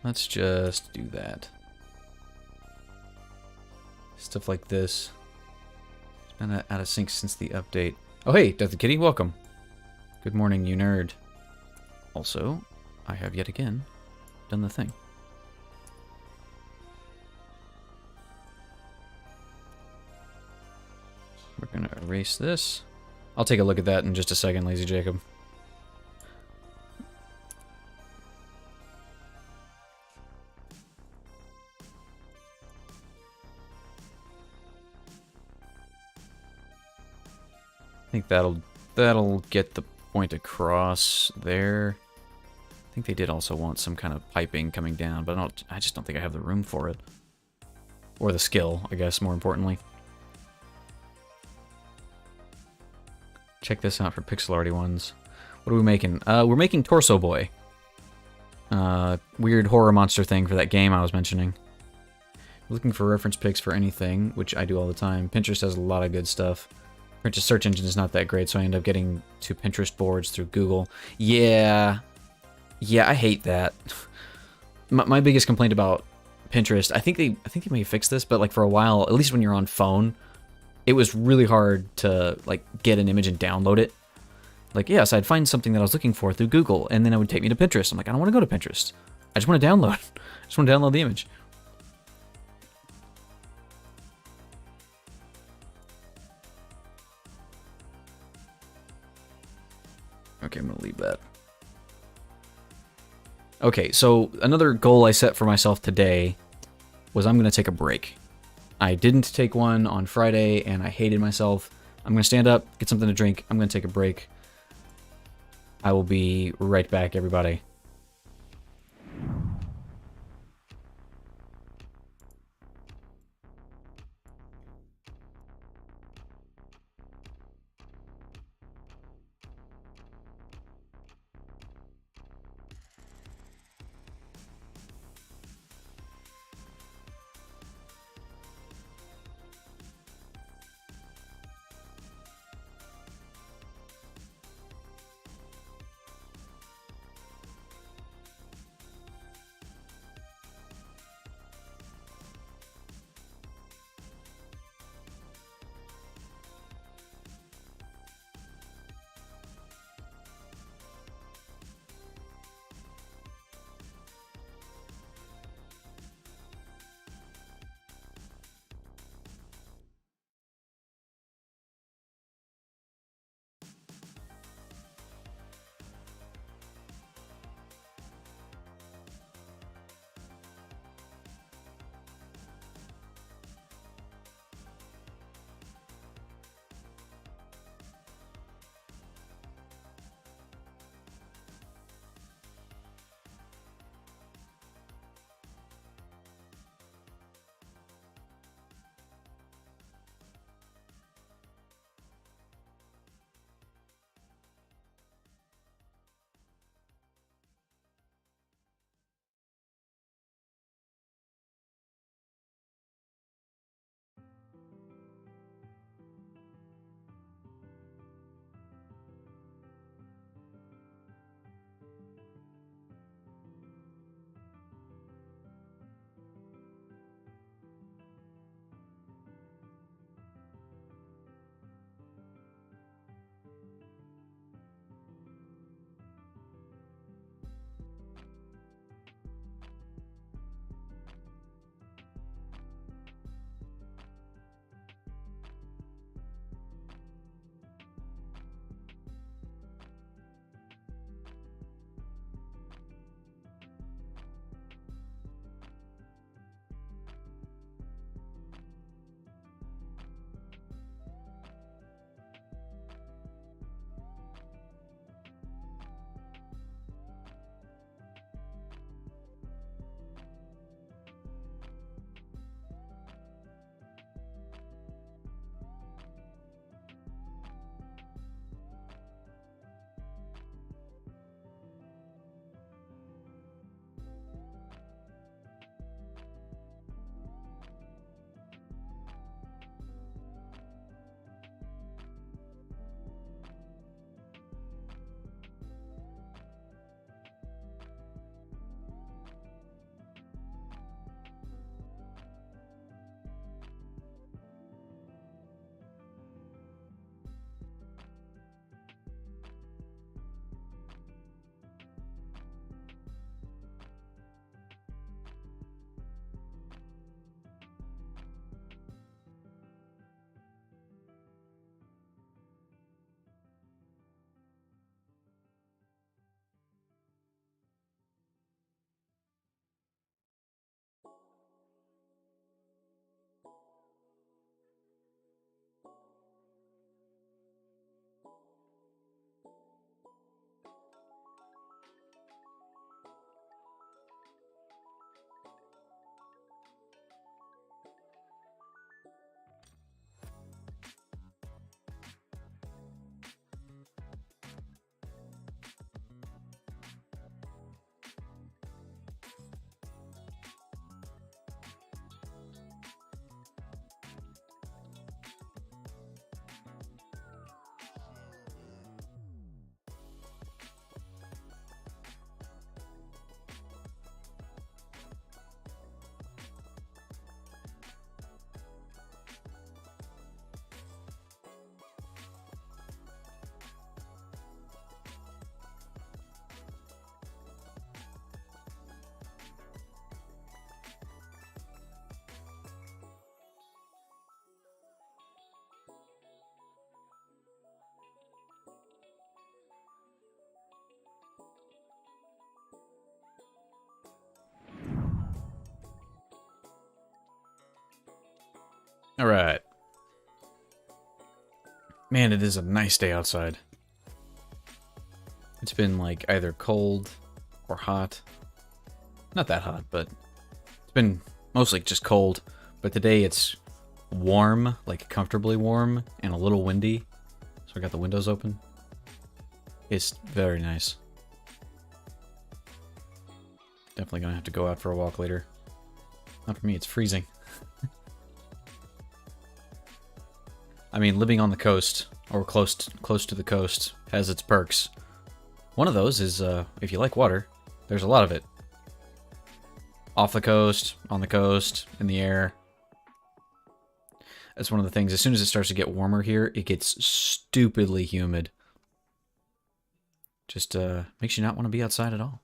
Let's just do that. Stuff like this. It's been out of sync since the update. Oh hey, Death the Kitty, welcome. Good morning, you nerd. Also, I have yet again done the thing. We're gonna erase this. I'll take a look at that in just a second, Lazy Jacob. I think that'll get the point across there. I think they did also want some kind of piping coming down, but I just don't think I have the room for it. Or the skill, I guess, more importantly. Check this out for pixel arty ones. What are we making? We're making Torso Boy. Weird horror monster thing for that game I was mentioning. Looking for reference pics for anything, which I do all the time. Pinterest has a lot of good stuff. Pinterest search engine is not that great, so I end up getting to Pinterest boards through Google. Yeah, I hate that. My biggest complaint about Pinterest, I think they may fix this, but like for a while, at least when you're on phone, it was really hard to like get an image and download it. Like, yes, I'd find something that I was looking for through Google, and then it would take me to Pinterest. I'm like, I don't want to go to Pinterest. I just want to download. I just want to download the image. Okay, I'm going to leave that. Okay, so another goal I set for myself today was I'm going to take a break. I didn't take one on Friday, and I hated myself. I'm going to stand up, get something to drink. I'm going to take a break. I will be right back, everybody. All right. Man, it is a nice day outside. It's been like either cold or hot. Not that hot, but it's been mostly just cold. But today it's warm, like comfortably warm, and a little windy. So I got the windows open. It's very nice. Definitely gonna have to go out for a walk later. Not for me, it's freezing. I mean, living on the coast, or close to the coast, has its perks. One of those is, if you like water, there's a lot of it. Off the coast, on the coast, in the air. That's one of the things. As soon as it starts to get warmer here, it gets stupidly humid. Just makes you not want to be outside at all.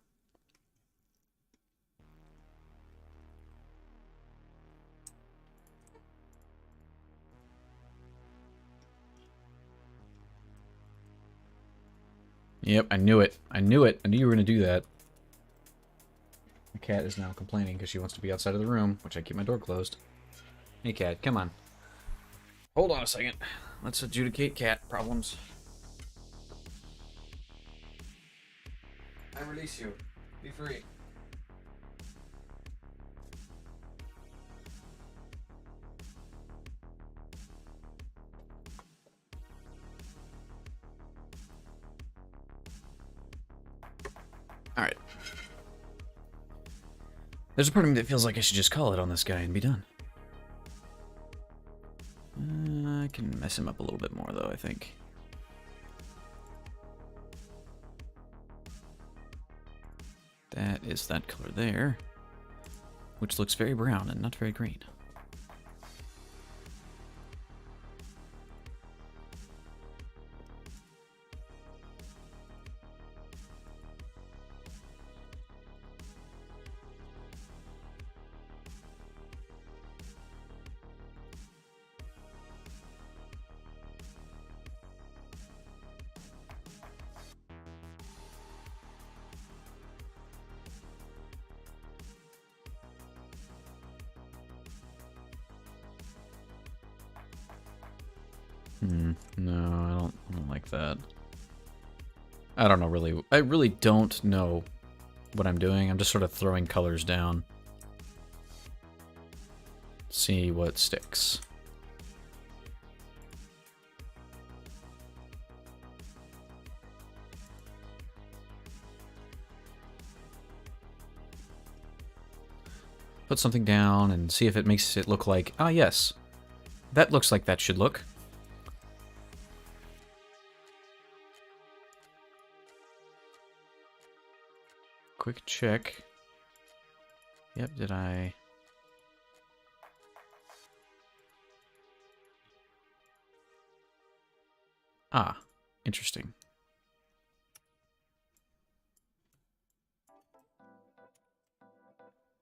Yep, I knew it. I knew it. I knew you were going to do that. The cat is now complaining because she wants to be outside of the room, which I keep my door closed. Hey, cat, come on. Hold on a second. Let's adjudicate cat problems. I release you. Be free. Alright. There's a part of me that feels like I should just call it on this guy and be done. I can mess him up a little bit more, though, I think. That is that color there, which looks very brown and not very green. No, I don't like that. I don't know really. I really don't know what I'm doing. I'm just sort of throwing colors down. See what sticks. Put something down and see if it makes it look like, ah yes, that looks like that should look. Quick check. Yep, did I... Ah, interesting.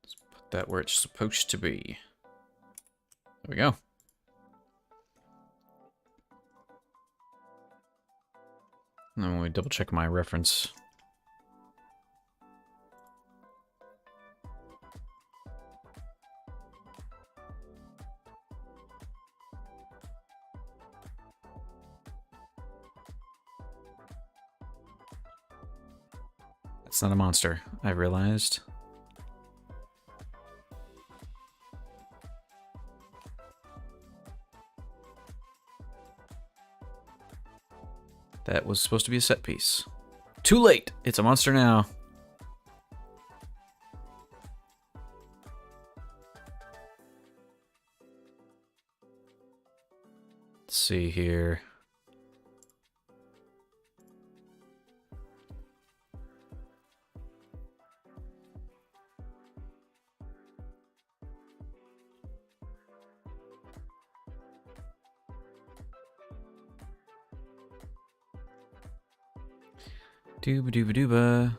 Let's put that where it's supposed to be. There we go. And then when we double check my reference. It's not a monster, I realized. That was supposed to be a set piece. Too late! It's a monster now. Let's see here. Dooba dooba dooba.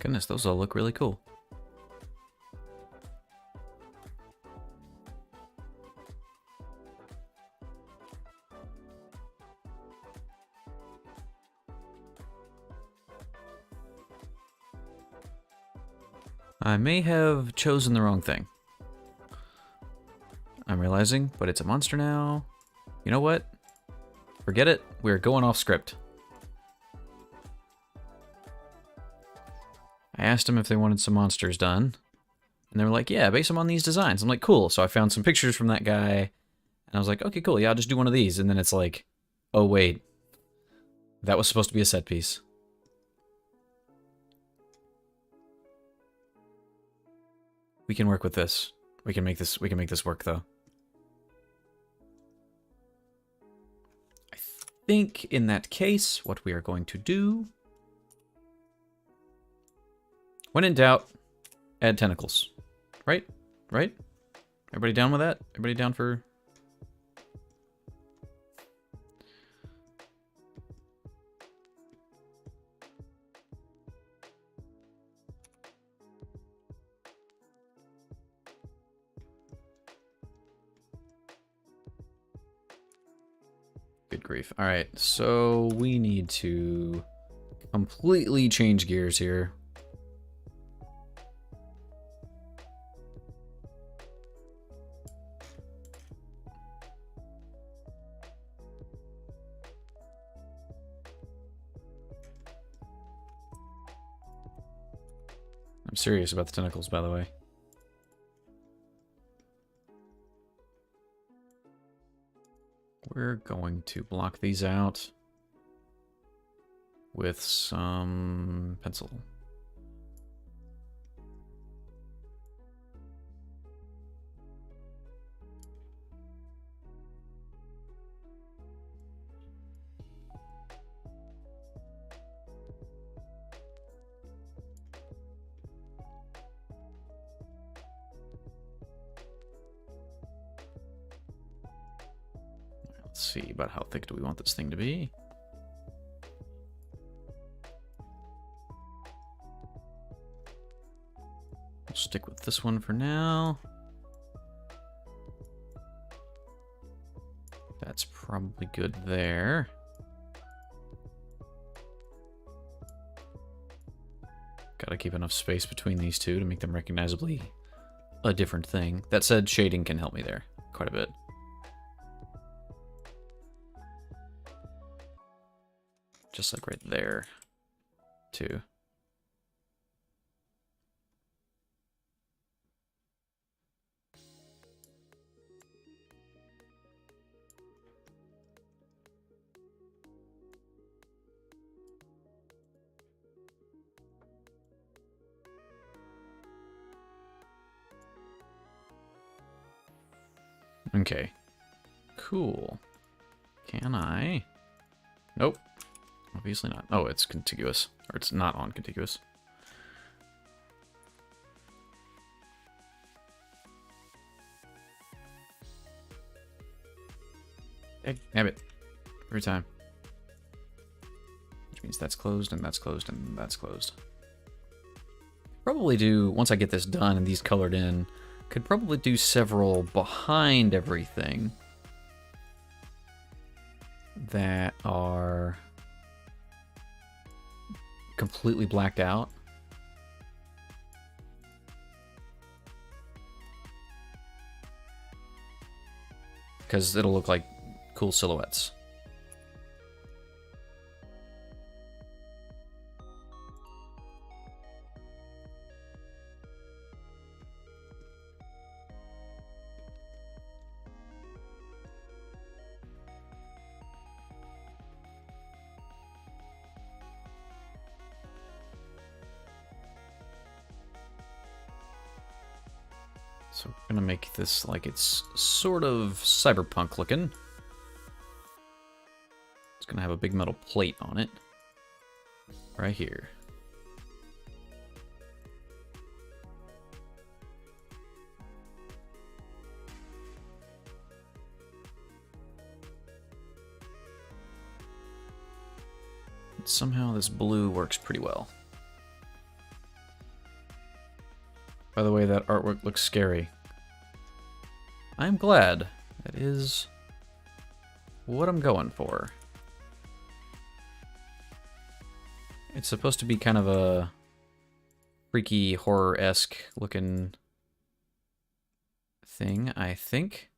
Goodness, those all look really cool. I may have chosen the wrong thing. I'm realizing, but it's a monster now. You know what? Forget it. We're going off script. I asked them if they wanted some monsters done. And they were like, yeah, base them on these designs. I'm like, cool. So I found some pictures from that guy. And I was like, okay, cool. Yeah, I'll just do one of these. And then it's like, oh, wait. That was supposed to be a set piece. We can work with this. We can make this work, though. I think in that case, what we are going to do... When in doubt, add tentacles. Right? Right? Everybody down with that? Everybody down for... Good grief. Alright, so we need to completely change gears here. I'm serious about the tentacles, by the way. We're going to block these out with some pencil. Let's see, about how thick do we want this thing to be? We'll stick with this one for now. That's probably good there. Gotta keep enough space between these two to make them recognizably a different thing. That said, shading can help me there quite a bit. Just like right there, too. Okay. Cool. Can I? Nope. Obviously not. Oh, it's contiguous. Or it's not on contiguous. Hey, damn it. Every time. Which means that's closed, and that's closed, and that's closed. Probably do, once I get this done and these colored in, could probably do several behind everything that are completely blacked out. Because it'll look like cool silhouettes. So we're gonna make this like it's sort of cyberpunk looking. It's gonna have a big metal plate on it. Right here. And somehow this blue works pretty well. By the way, that artwork looks scary. I'm glad. That is what I'm going for. It's supposed to be kind of a freaky horror-esque looking thing, I think.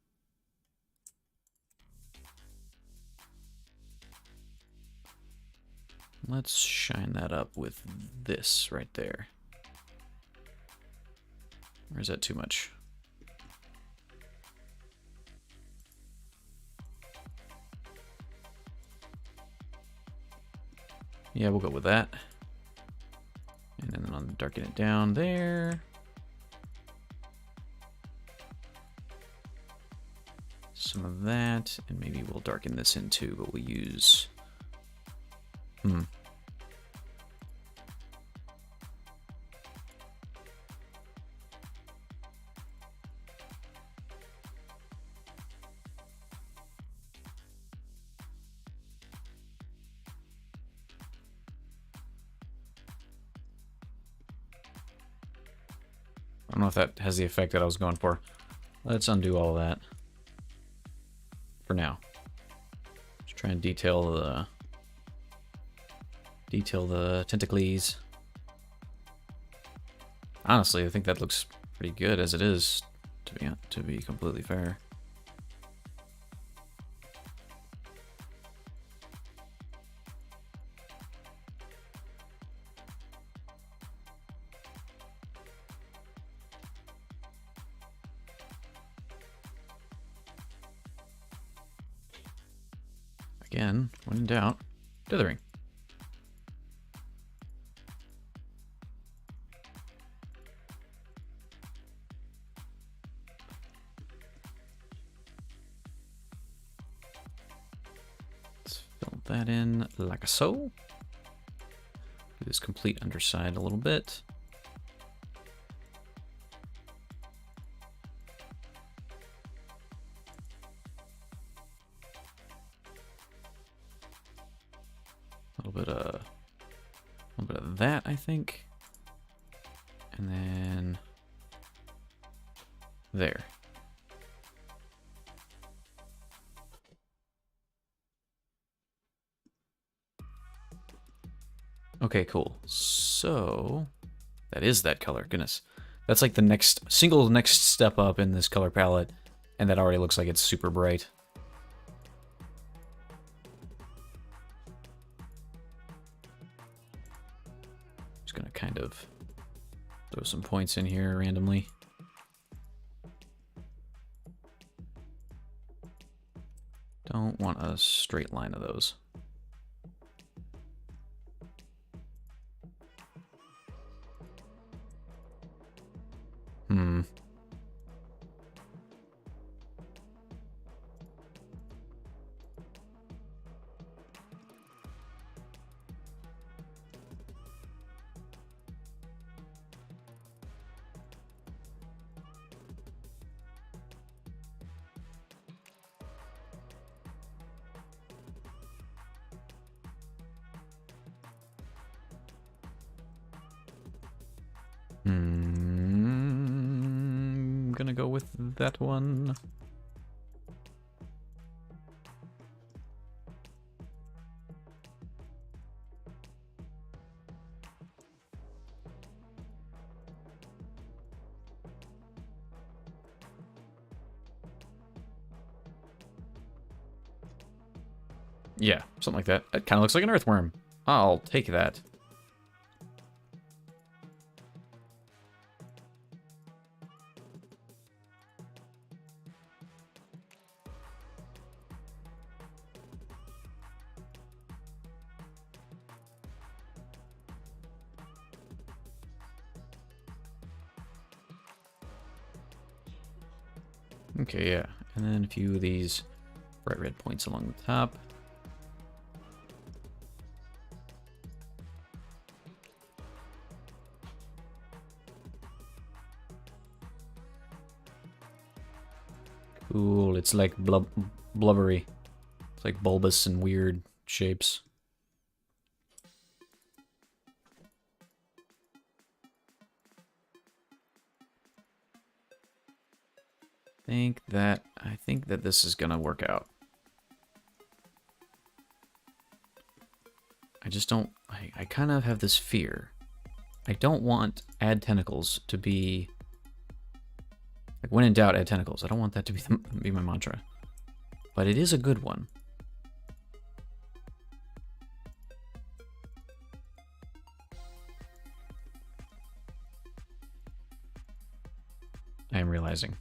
Let's shine that up with this right there. Or is that too much? Yeah, we'll go with that. And then I'll darken it down there. Some of that, and maybe we'll darken this in too, but we'll use... I don't know if that has the effect that I was going for. Let's undo all of that. For now. Just try and detail the tentacles. Honestly, I think that looks pretty good as it is, to be completely fair. Again, when in doubt, dithering. Let's fill that in like so. Do this complete underside a little bit. A little bit of that, I think. And then there. Okay, cool. So that is that color. Goodness. That's like the next step up in this color palette, and that already looks like it's super bright. Just gonna kind of throw some points in here randomly. Don't want a straight line of those. Gonna go with that one. Yeah, something like that. It kind of looks like an earthworm. I'll take that. Okay, yeah. And then a few of these bright red points along the top. Cool, it's like blubbery. It's like bulbous and weird shapes. I think that this is gonna work out. I just don't, I kind of have this fear I don't want add tentacles to be... Like, when in doubt, add tentacles. I don't want that to be my mantra. But it is a good one. I am realizing.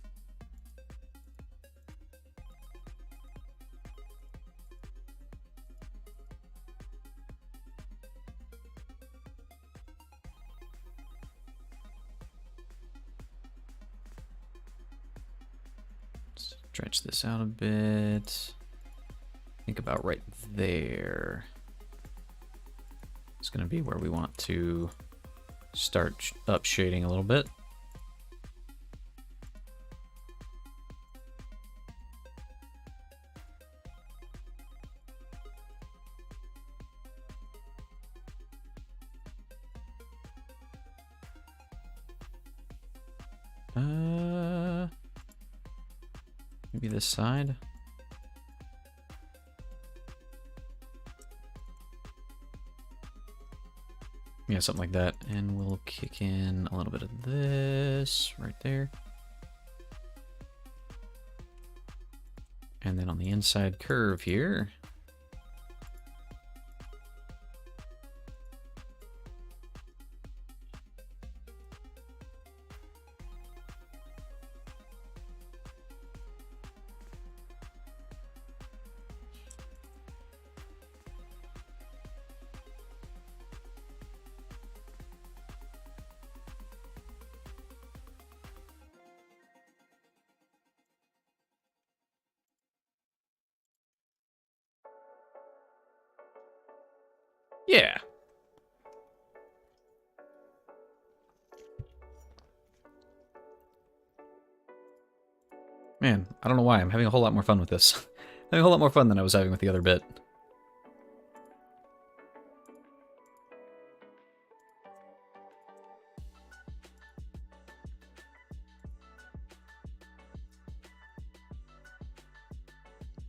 Stretch this out a bit. Think about right there. It's going to be where we want to start up shading a little bit. Maybe this side. Yeah, something like that. And we'll kick in a little bit of this right there. And then on the inside curve here, yeah. Man, I don't know why. I'm having a whole lot more fun with this. Having a whole lot more fun than I was having with the other bit.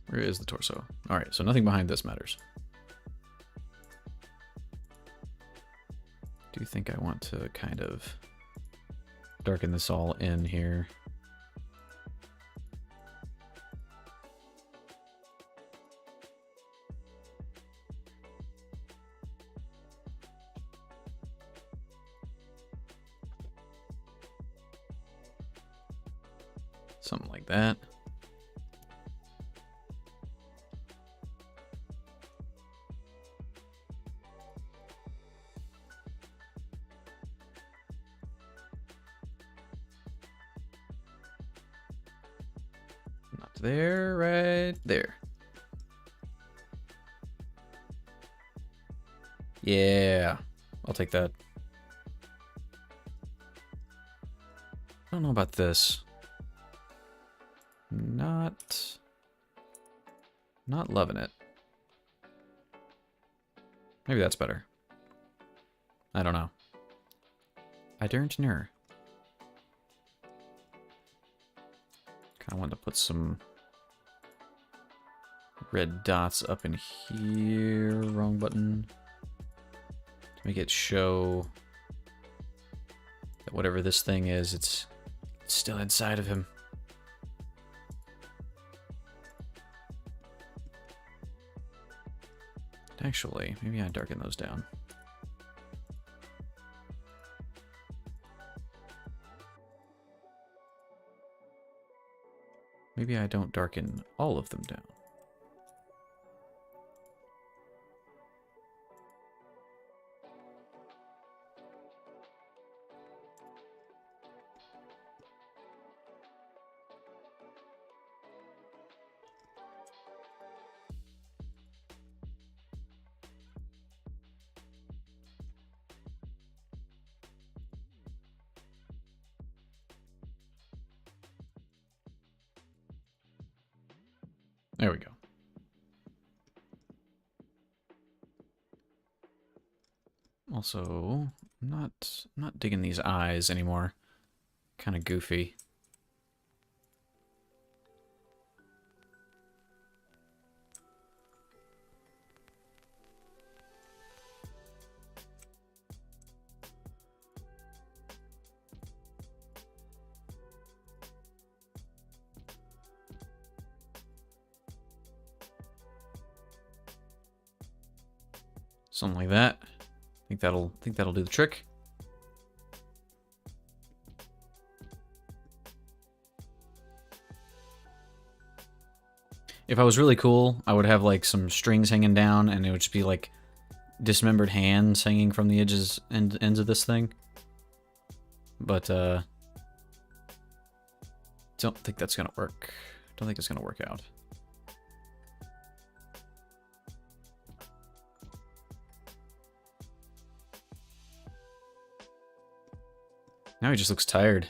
Where is the torso? Alright, so nothing behind this matters. Do you think I want to kind of darken this all in here? Something like that. Not there, right there. Yeah, I'll take that. I don't know about this. Not loving it. Maybe that's better. I don't know. I don't know. Kind of want to put some red dots up in here. Wrong button. To make it show that whatever this thing is, it's still inside of him. Actually, maybe I darken those down. Maybe I don't darken all of them down. There we go. Also, I'm not digging these eyes anymore. Kind of goofy. Something like that. Think that'll do the trick. If I was really cool, I would have like some strings hanging down, and it would just be like dismembered hands hanging from the edges and ends of this thing. But don't think that's gonna work. Don't think it's gonna work out. Now he just looks tired.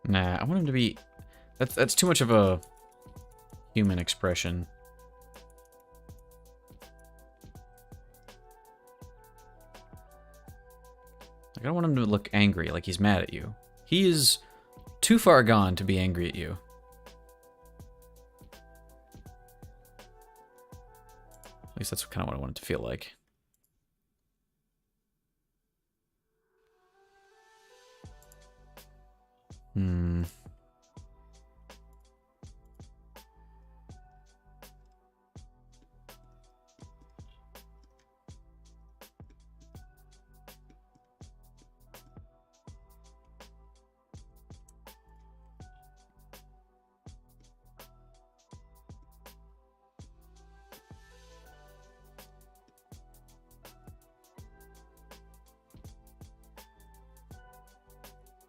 Nah, I want him to be... That's too much of a human expression. I don't want him to look angry, like he's mad at you. He is too far gone to be angry at you. At least that's kind of what I want it to feel like.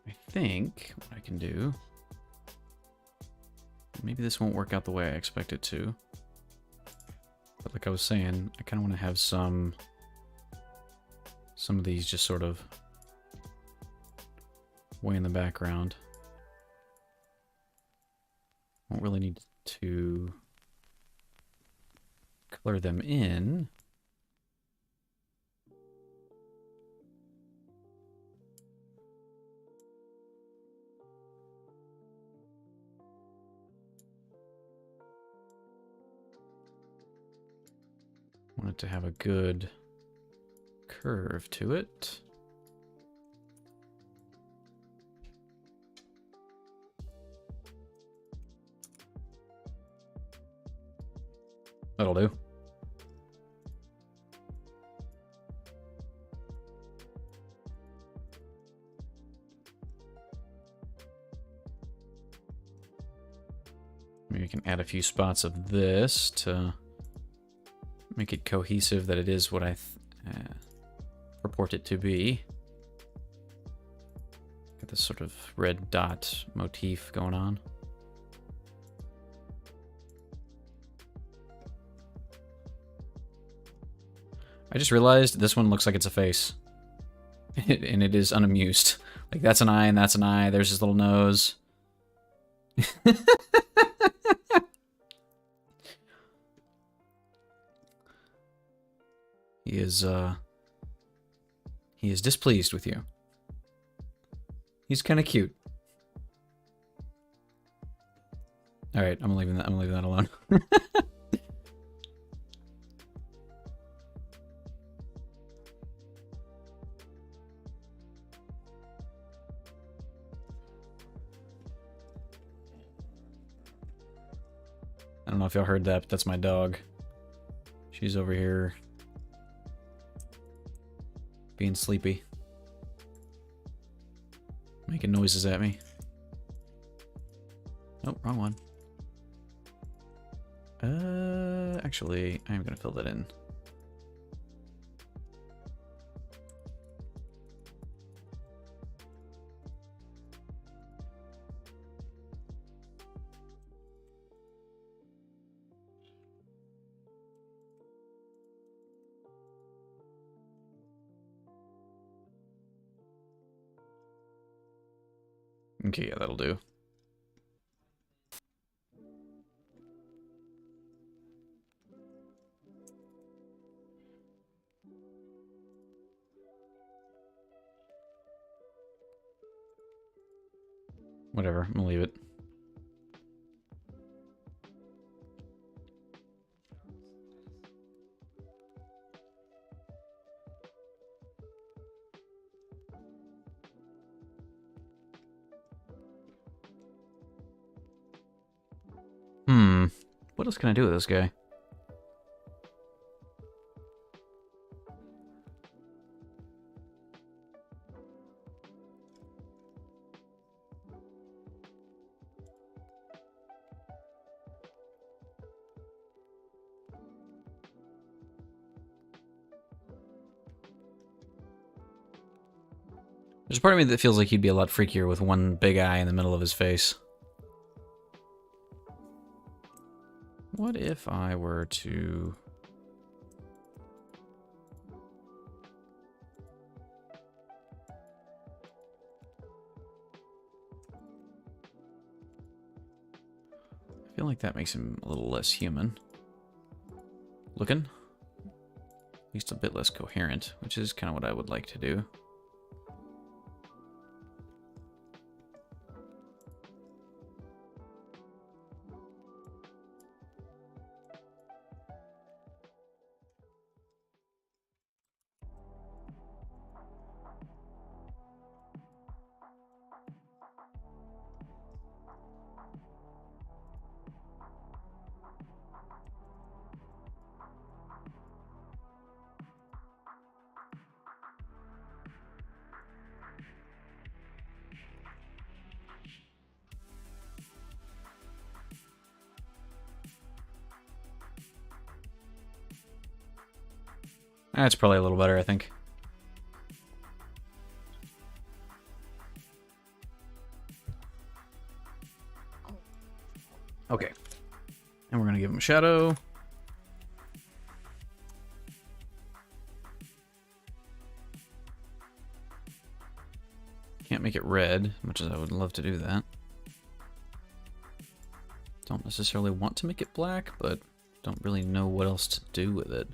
I think what I can do, maybe this won't work out the way I expect it to, but like I was saying, I kind of want to have some of these just sort of way in the background. Won't really need to color them in. Want it to have a good curve to it. That'll do. Maybe we can add a few spots of this to make it cohesive that it is what I purport it to be. Got this sort of red dot motif going on. I just realized this one looks like it's a face. And it is unamused. Like, that's an eye and that's an eye. There's his little nose. He is displeased with you. He's kind of cute. All right, I'm leaving that alone. I don't know if y'all heard that, but that's my dog. She's over here being sleepy. Making noises at me. Oh, wrong one. Actually, I'm gonna fill that in. Okay, yeah, that'll do. Whatever, I'm gonna leave it. What else can I do with this guy? There's a part of me that feels like he'd be a lot freakier with one big eye in the middle of his face. What if I were to... I feel like that makes him a little less human looking. At least a bit less coherent, which is kind of what I would like to do. That's probably a little better, I think. Okay. And we're going to give him a shadow. Can't make it red, much as I would love to do that. Don't necessarily want to make it black, but don't really know what else to do with it.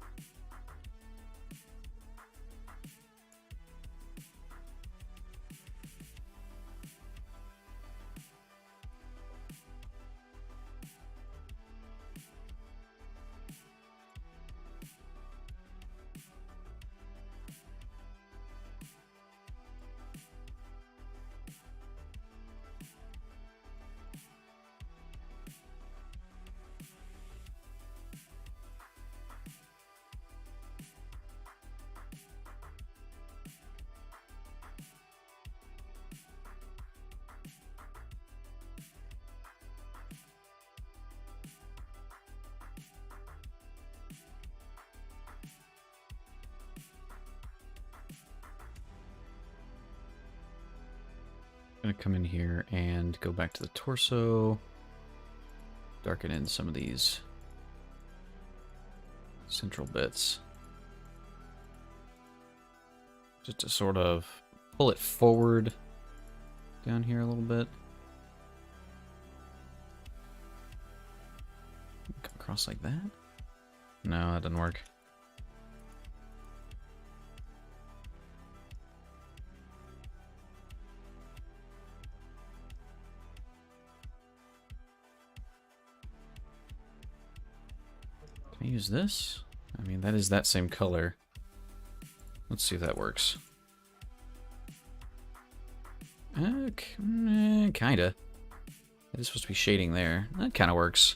Gonna come in here and go back to the torso, darken in some of these central bits, just to sort of pull it forward down here a little bit. Come across like that. No, that doesn't work. Can I use this? I mean, that is that same color. Let's see if that works. Kinda. It is supposed to be shading there. That kind of works.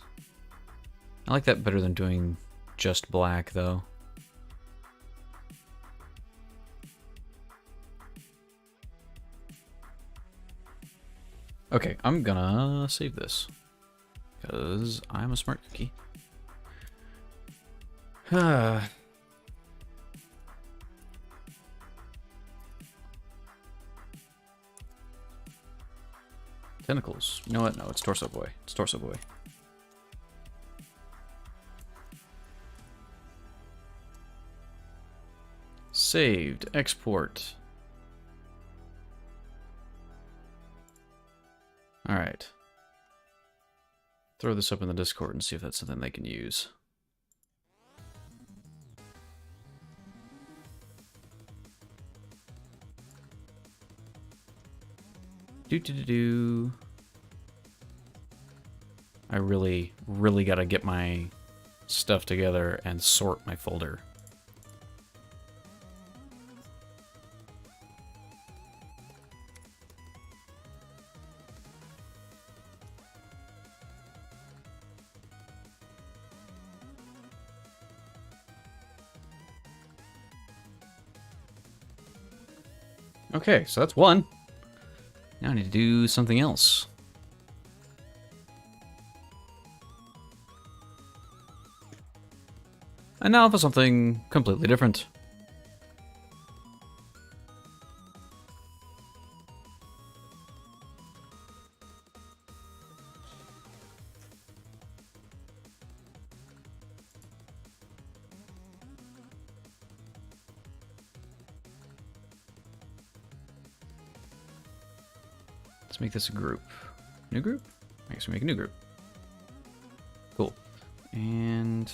I like that better than doing just black, though. Okay, I'm gonna save this. Because I'm a smart cookie. Tentacles. You know what? No, it's Torso Boy. It's Torso Boy. Saved. Export. Alright. Throw this up in the Discord and see if that's something they can use. Do. I really gotta get my stuff together and sort my folder. Okay, so that's one. Now I need to do something else. And now for something completely different. Let's make this a group. New group? I guess we make a new group. Cool. And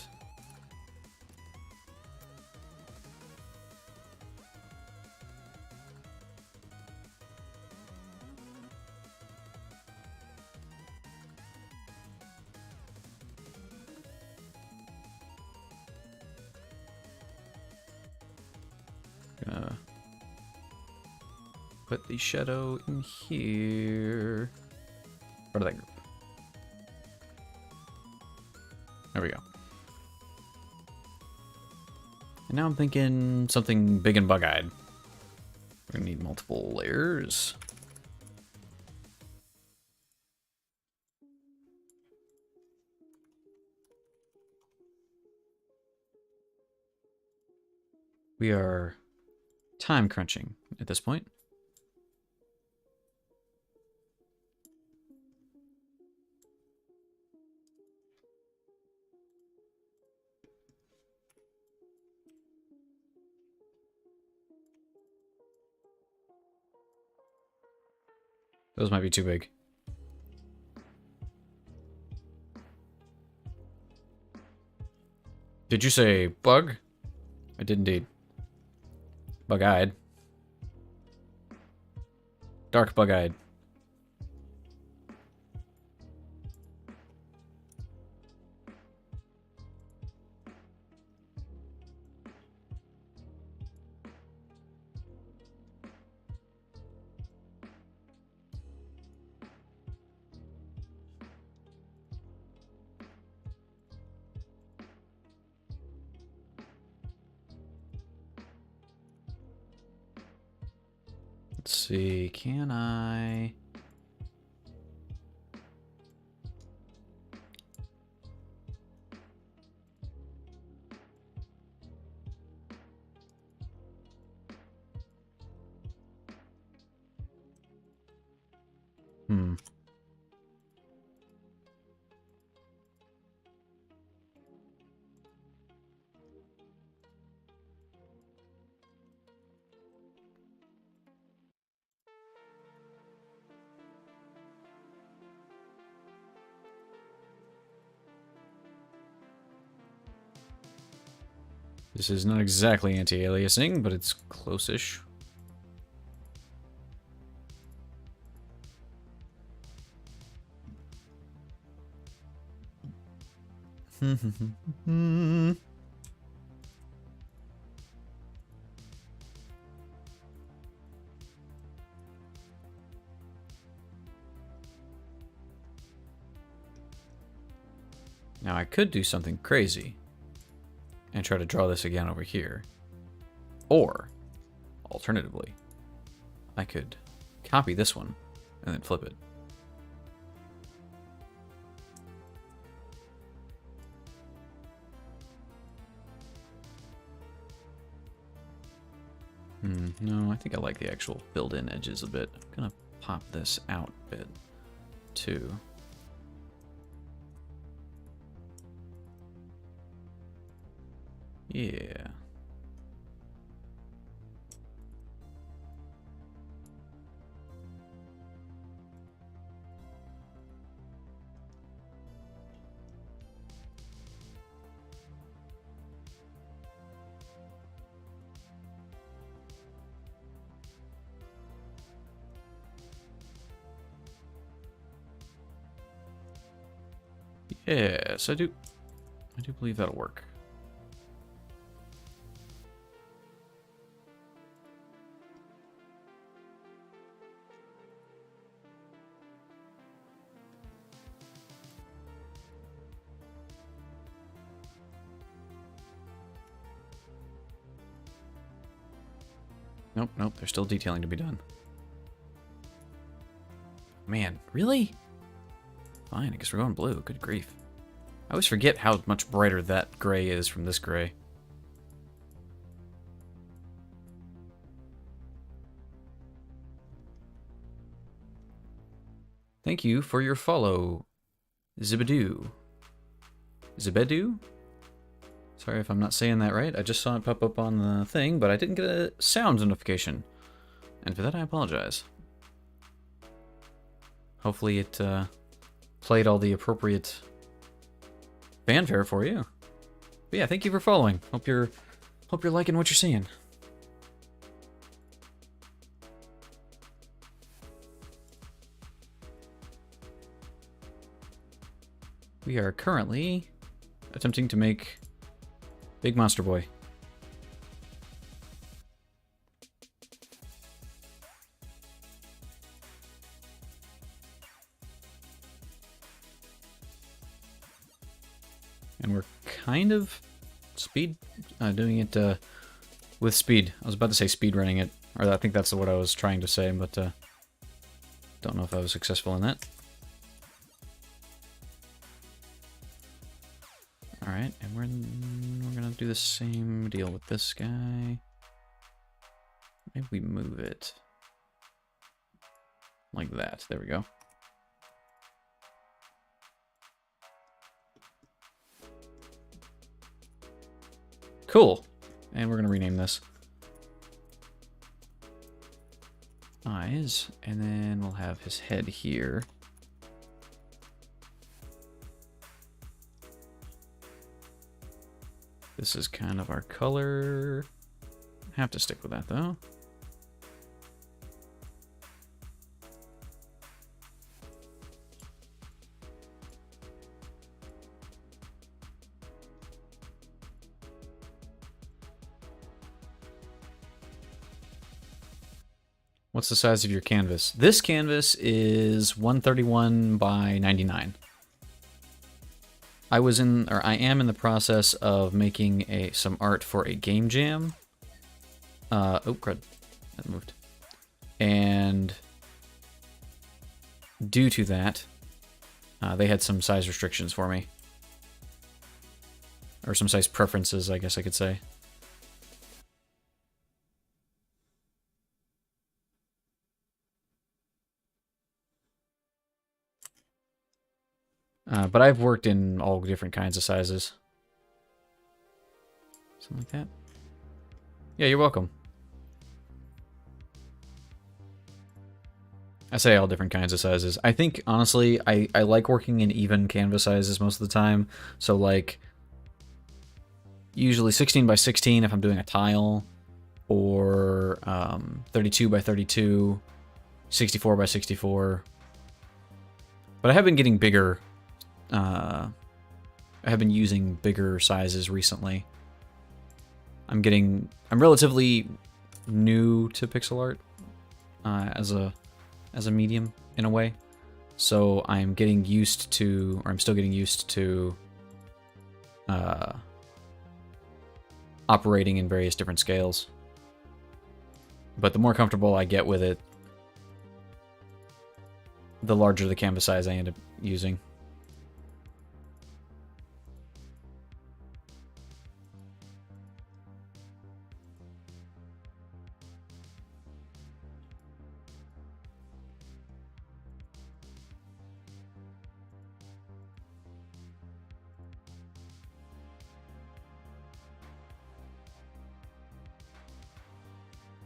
gonna put the shadow in here. Part of that group. There we go. And now I'm thinking something big and bug-eyed. We're gonna need multiple layers. We are time crunching at this point. Those might be too big. Did you say bug? I did indeed. Bug-eyed. Dark bug-eyed. Let's see, can I... This is not exactly anti-aliasing, but it's close-ish. Now I could do something crazy and try to draw this again over here. Or, alternatively, I could copy this one and then flip it. No, I think I like the actual built-in edges a bit. I'm gonna pop this out a bit, too. Yeah. Yes, I do believe that'll work. Nope, nope, there's still detailing to be done. Man, really? Fine, I guess we're going blue. Good grief. I always forget how much brighter that gray is from this gray. Thank you for your follow, Zibadoo. Zibedu? Sorry if I'm not saying that right. I just saw it pop up on the thing, but I didn't get a sound notification. And for that, I apologize. Hopefully it played all the appropriate fanfare for you. But yeah, thank you for following. Hope you're liking what you're seeing. We are currently attempting to make Big Monster Boy. And we're kind of doing it with speed. I was about to say speed running it, or I think that's what I was trying to say, but don't know if I was successful in that. Alright, and we're gonna do the same deal with this guy. Maybe we move it like that. There we go. Cool. And we're gonna rename this eyes, and then we'll have his head here. This is kind of our color. Have to stick with that though. What's the size of your canvas? This canvas is 131 by 99. I am in the process of making some art for a game jam. Oh crud, that moved. And due to that, they had some size restrictions for me. Or some size preferences, I guess I could say. But I've worked in all different kinds of sizes. Something like that. Yeah, you're welcome. I say all different kinds of sizes. I think, honestly, I like working in even canvas sizes most of the time. So, like, usually 16 by 16 if I'm doing a tile, or 32 by 32, 64 by 64. But I have been getting bigger. I have been using bigger sizes recently. I'm relatively new to pixel art as a medium in a way, so I'm getting used to, or I'm still getting used to, operating in various different scales. But the more comfortable I get with it, the larger the canvas size I end up using.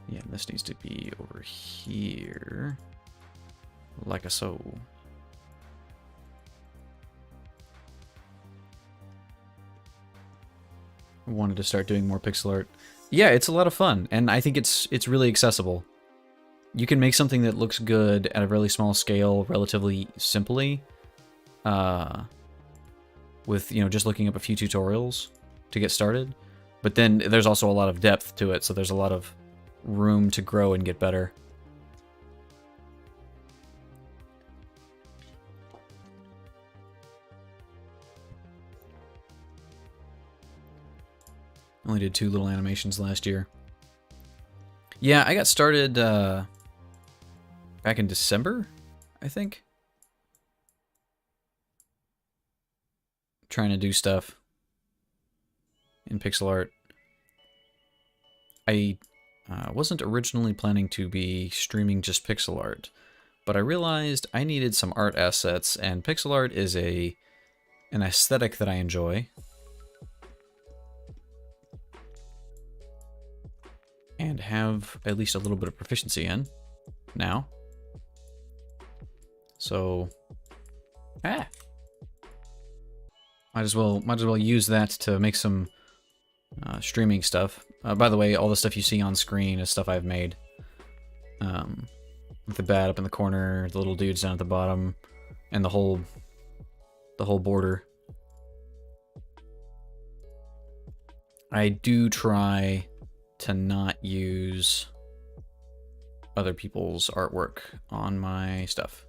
Yeah, this needs to be over here, like so. I wanted to start doing more pixel art. Yeah, it's a lot of fun, and I think it's really accessible. You can make something that looks good at a really small scale, relatively simply, with, you know, just looking up a few tutorials to get started. But then there's also a lot of depth to it, so there's a lot of room to grow and get better. Only did 2 little animations last year. Yeah, I got started back in December, I think. Trying to do stuff in pixel art. I wasn't originally planning to be streaming just pixel art, but I realized I needed some art assets, and pixel art is an aesthetic that I enjoy. And have at least a little bit of proficiency in now. So, might as well use that to make some streaming stuff. By the way, all the stuff you see on screen is stuff I've made. With the bat up in the corner, the little dudes down at the bottom, and the whole border. I do try to not use other people's artwork on my stuff.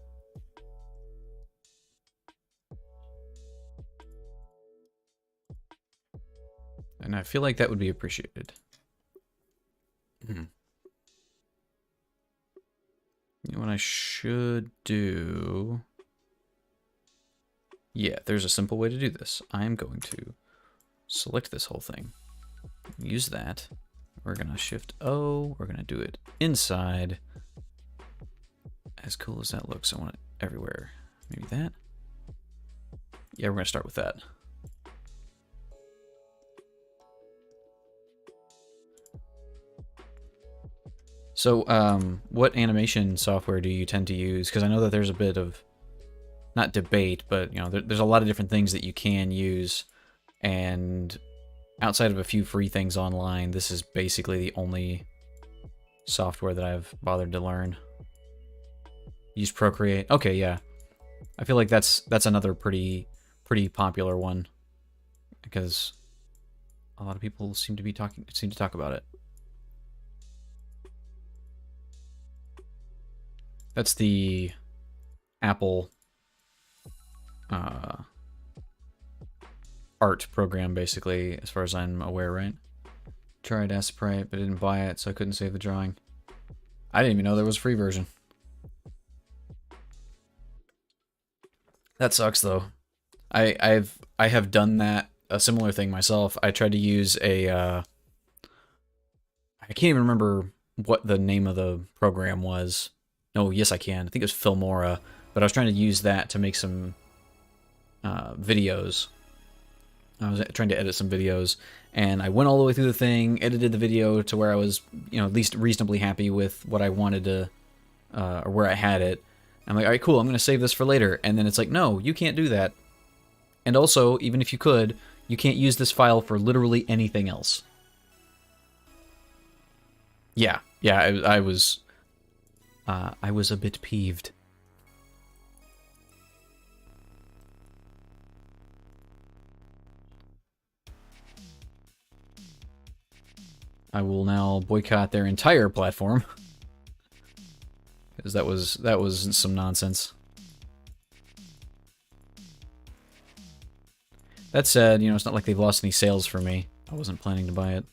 And I feel like that would be appreciated. You know what I should do? Yeah, there's a simple way to do this. I'm going to select this whole thing. Use that. We're gonna shift O. We're gonna do it inside. As cool as that looks, I want it everywhere. Maybe that? Yeah, we're gonna start with that. So, what animation software do you tend to use? Because I know that there's a bit of, not debate, but you know, there's a lot of different things that you can use, and outside of a few free things online, this is basically the only software that I've bothered to learn. Use Procreate. Okay, yeah. I feel like that's another pretty popular one, because a lot of people seem to talk about it. That's the Apple art program, basically, as far as I'm aware, right? Tried Sprite, but didn't buy it, so I couldn't save the drawing. I didn't even know there was a free version. That sucks, though. I have done a similar thing myself. I tried to use I can't even remember what the name of the program was. No, yes I can. I think it was Filmora, but I was trying to use that to make some videos. I was trying to edit some videos, and I went all the way through the thing, edited the video to where I was, you know, at least reasonably happy with what I wanted to, or where I had it. I'm like, all right, cool, I'm going to save this for later. And then it's like, no, you can't do that. And also, even if you could, you can't use this file for literally anything else. Yeah, I was a bit peeved. I will now boycott their entire platform. Because that was some nonsense. That said, you know, it's not like they've lost any sales for me. I wasn't planning to buy it.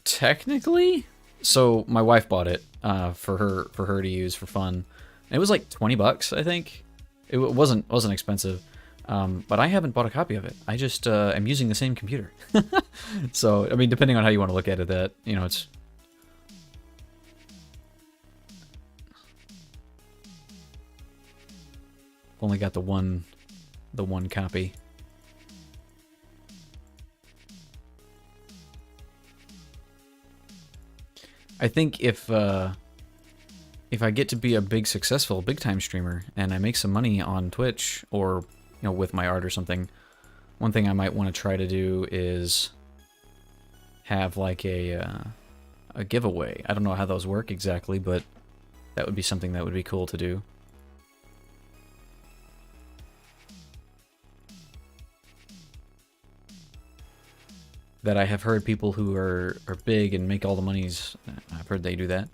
Technically, so my wife bought it for her to use for fun. It was like $20, I think. It wasn't expensive, but I haven't bought a copy of it. I just am using the same computer. So I mean, depending on how you want to look at it, that, you know, it's only got the one copy. I think if I get to be a big time streamer and I make some money on Twitch, or, you know, with my art or something, one thing I might want to try to do is have like a giveaway. I don't know how those work exactly, but that would be something that would be cool to do. That I have heard people who are big and make all the monies, I've heard they do that.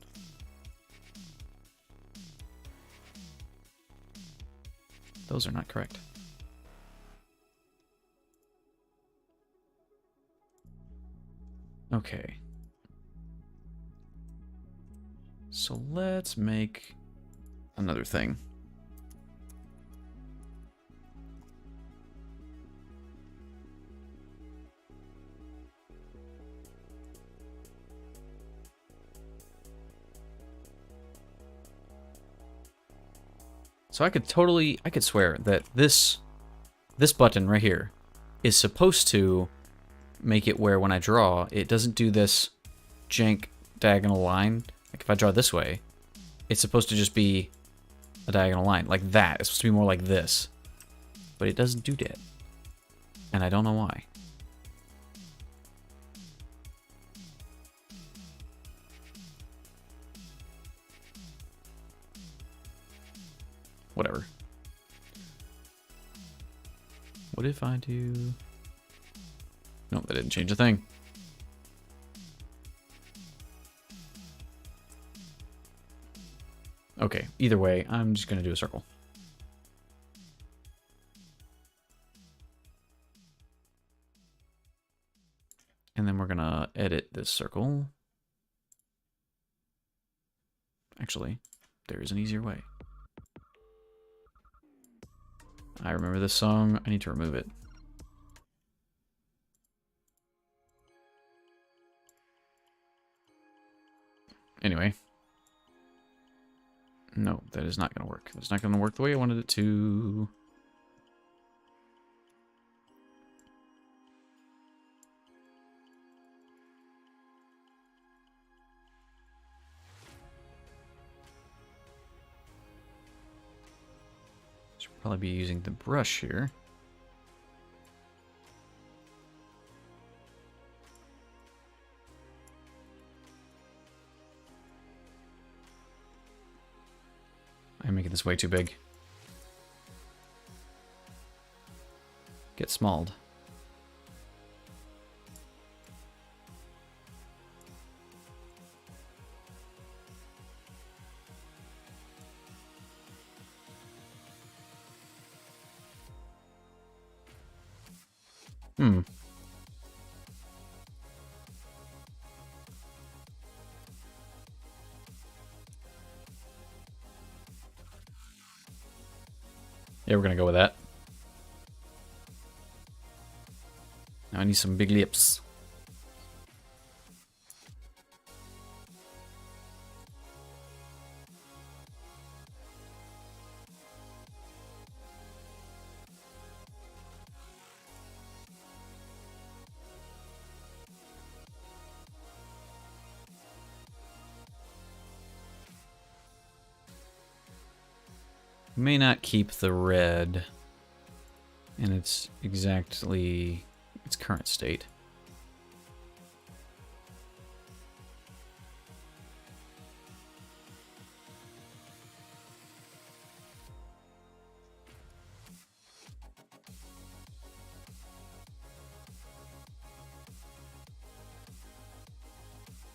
Those are not correct. Okay. So let's make another thing. So I could swear that this button right here is supposed to make it where when I draw, it doesn't do this jank diagonal line. Like if I draw this way, it's supposed to just be a diagonal line like that. It's supposed to be more like this, but it doesn't do that, and I don't know why. Whatever. What if I do... Nope, that didn't change a thing. Okay, either way, I'm just going to do a circle. And then we're going to edit this circle. Actually, there is an easier way. I remember this song. I need to remove it. Anyway. No, that is not going to work. It's not going to work the way I wanted it to. Should probably be using the brush here. I'm making this way too big. Get smalled. Yeah, we're gonna go with that. Now I need some big lips. May not keep the red in its exactly its current state.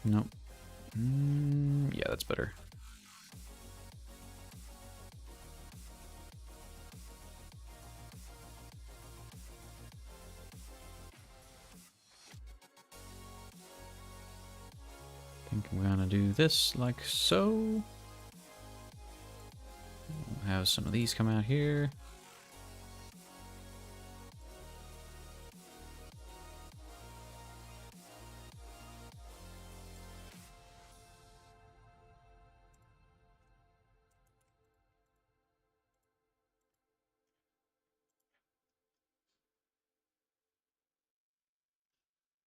Nope. Yeah, that's better. I think we're gonna do this like so. We'll have some of these come out here.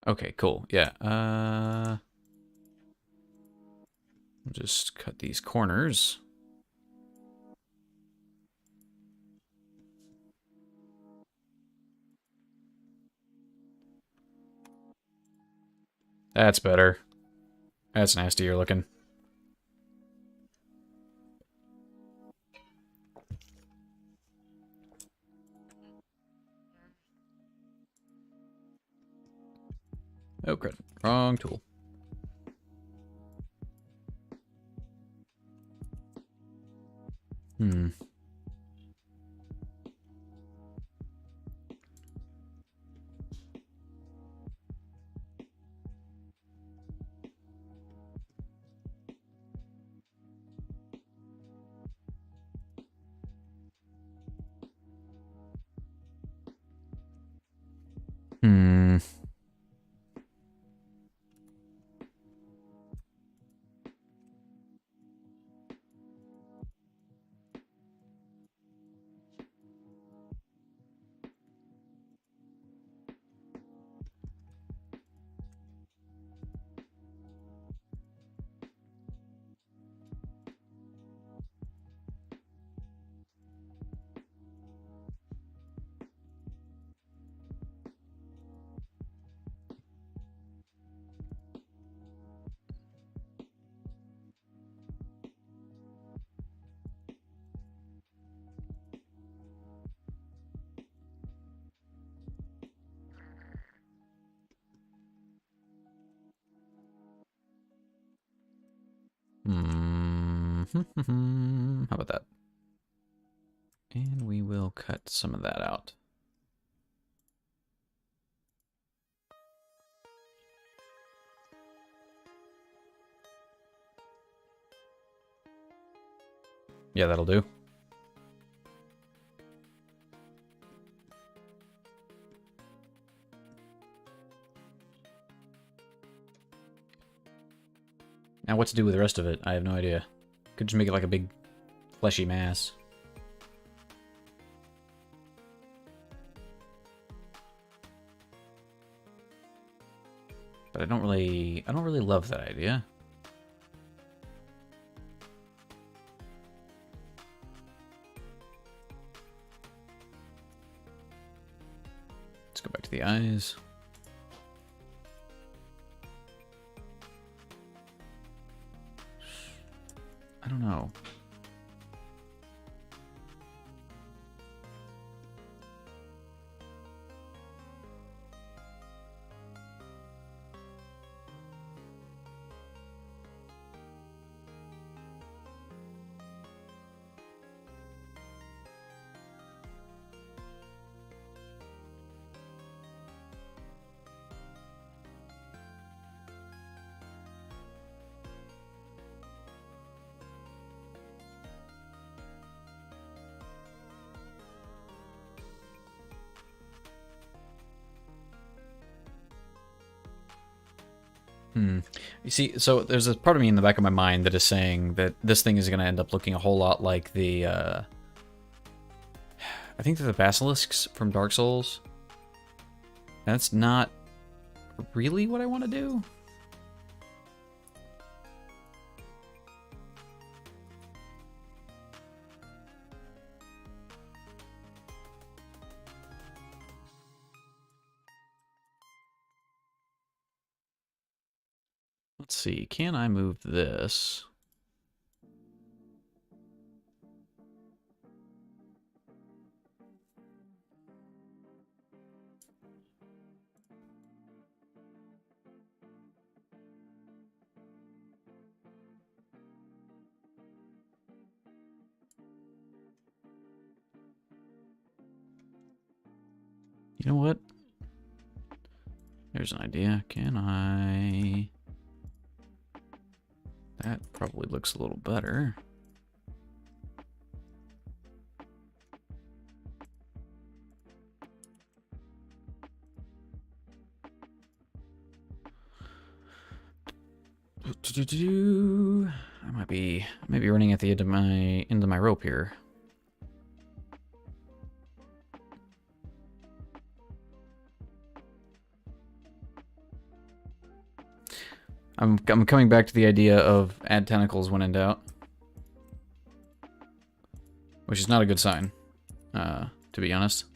Okay, cool. Yeah. We'll just cut these corners. That's better. That's nastier looking. Oh, crap. Wrong tool. How about that? And we will cut some of that out. Yeah, that'll do. Now what to do with the rest of it, I have no idea. Could just make it like a big fleshy mass. But I don't really love that idea. Let's go back to the eyes. I don't know. You see, so there's a part of me in the back of my mind that is saying that this thing is going to end up looking a whole lot like the, I think they're the basilisks from Dark Souls. That's not really what I want to do. Let's see, can I move this? You know what? There's an idea. Can I... That probably looks a little better. I might be running at the end of my rope here. I'm coming back to the idea of add tentacles when in doubt, which is not a good sign, to be honest.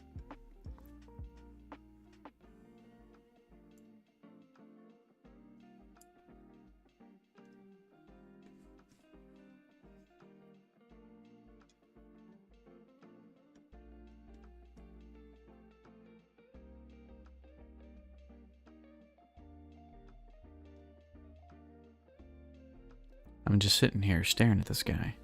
I'm just sitting here staring at this guy.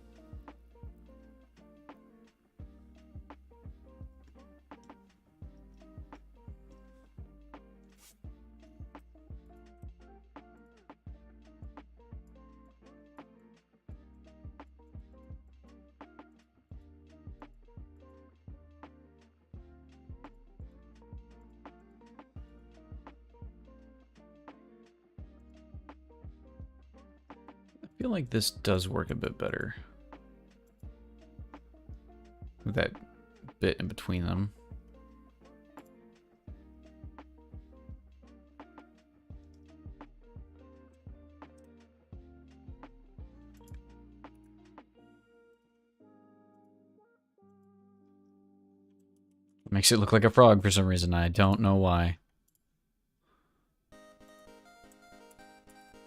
I feel like this does work a bit better with that bit in between them. Makes it look like a frog for some reason. I don't know why.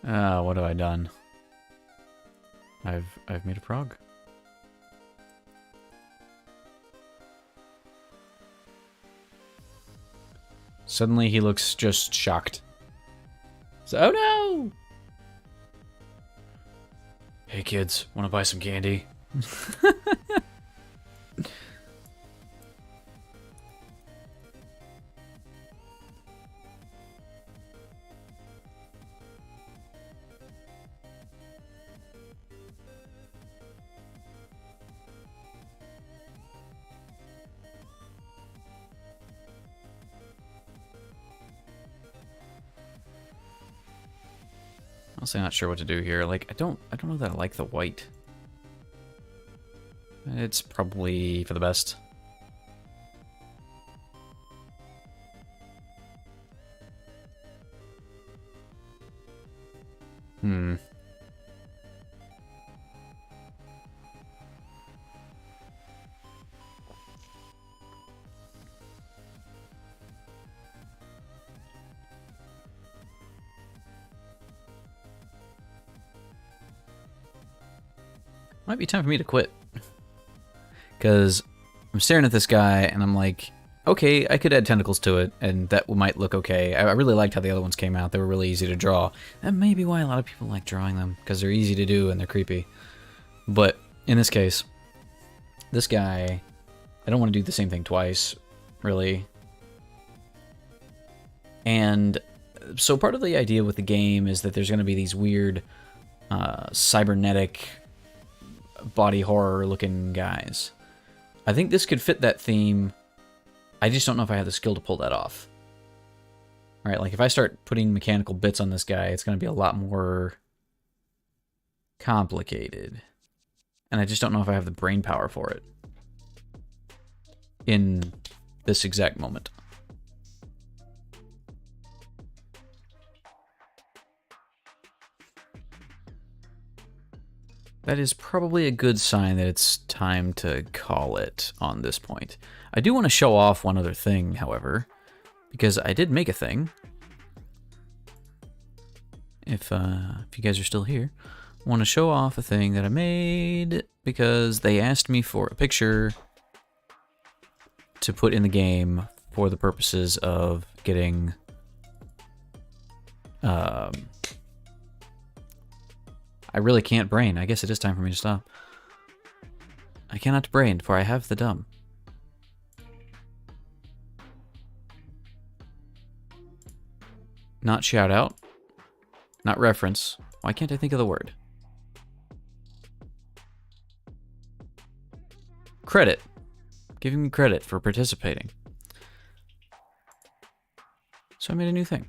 What have I done? I've made a frog. Suddenly he looks just shocked. So, oh no! Hey kids, wanna buy some candy? Honestly, not sure what to do here. Like, I don't know that I like the white. It's probably for the best. Might be time for me to quit. Because I'm staring at this guy and I'm like, okay, I could add tentacles to it and that might look okay. I really liked how the other ones came out. They were really easy to draw. That may be why a lot of people like drawing them, because they're easy to do and they're creepy. But in this case, this guy, I don't want to do the same thing twice, really. And so part of the idea with the game is that there's going to be these weird cybernetic body horror looking guys. I think this could fit that theme. I just don't know if I have the skill to pull that off. Alright, like if I start putting mechanical bits on this guy, it's going to be a lot more complicated. And I just don't know if I have the brain power for it in this exact moment. That is probably a good sign that it's time to call it on this point. I do want to show off one other thing, however, because I did make a thing. If you guys are still here, I want to show off a thing that I made because they asked me for a picture to put in the game for the purposes of getting I really can't brain. I guess it is time for me to stop. I cannot brain, for I have the dumb. Not shout out. Not reference. Why can't I think of the word? Credit. Giving me credit for participating. So I made a new thing.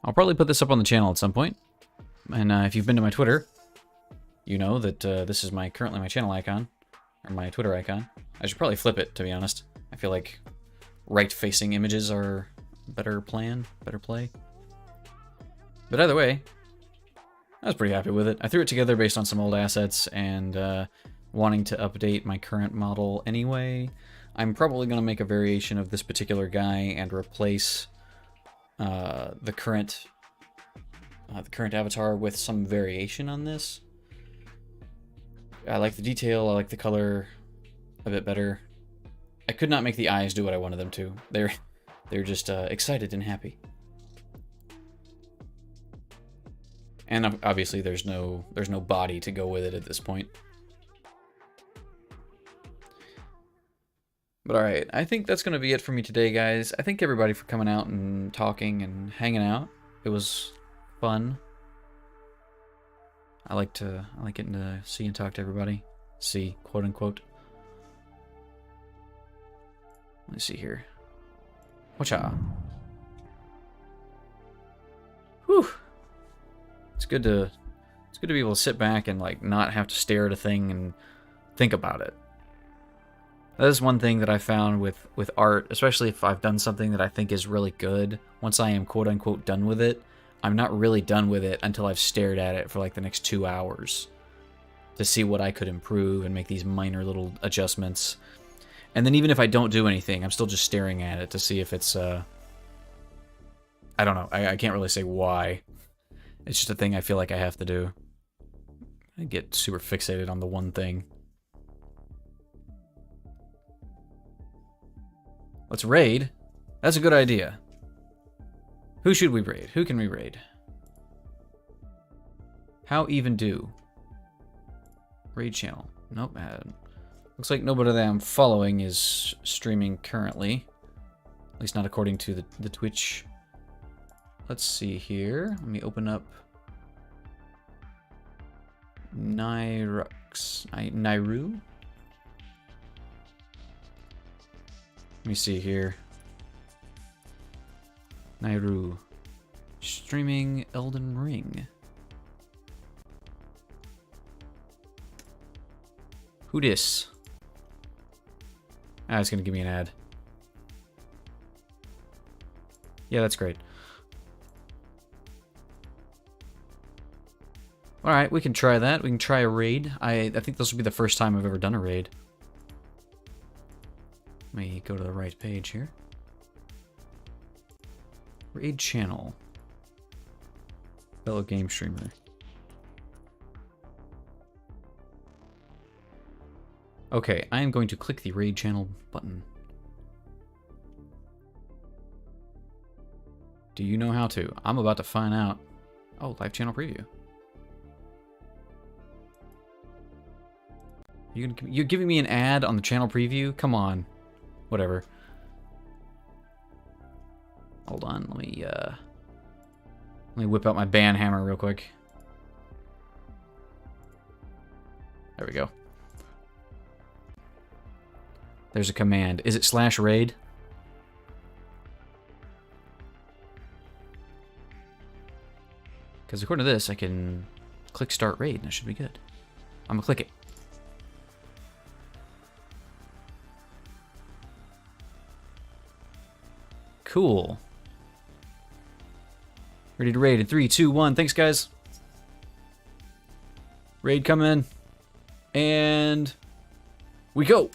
I'll probably put this up on the channel at some point. And if you've been to my Twitter, you know that this is currently my channel icon, or my Twitter icon. I should probably flip it, to be honest. I feel like right-facing images are better play. But either way, I was pretty happy with it. I threw it together based on some old assets and wanting to update my current model anyway. I'm probably going to make a variation of this particular guy and replace the current avatar with some variation on this. I like the detail, I like the color a bit better. I could not make the eyes do what I wanted them to. They're just excited and happy. And obviously there's no body to go with it at this point. But alright, I think that's going to be it for me today, guys. I thank everybody for coming out and talking and hanging out. It was fun. I like getting to see and talk to everybody. See, quote unquote. Let me see here. Watcha. Whew. It's good to be able to sit back and like not have to stare at a thing and think about it. That is one thing that I found with art, especially if I've done something that I think is really good. Once I am quote-unquote done with it, I'm not really done with it until I've stared at it for like the next 2 hours to see what I could improve and make these minor little adjustments. And then even if I don't do anything, I'm still just staring at it to see if it's, I don't know. I can't really say why. It's just a thing I feel like I have to do. I get super fixated on the one thing. Let's raid. That's a good idea. Who should we raid? Who can we raid? How even do? Raid channel. Nope. Looks like nobody that I'm following is streaming currently. At least not according to the Twitch. Let's see here. Let me open up Nairu? Let me see here. Nairu. Streaming Elden Ring. Who dis? Ah, it's gonna give me an ad. Yeah, that's great. Alright, we can try that. We can try a raid. I think this will be the first time I've ever done a raid. Let me go to the right page here. Raid channel. Fellow game streamer. Okay, I am going to click the raid channel button. Do you know how to? I'm about to find out. Oh, live channel preview. You're giving me an ad on the channel preview? Come on. Whatever. Hold on, let me whip out my ban hammer real quick. There we go. There's a command. Is it /raid? Because according to this, I can click start raid and that should be good. I'm gonna click it. Cool. Ready to raid in 3, 2, 1. Thanks, guys. Raid come in. And we go.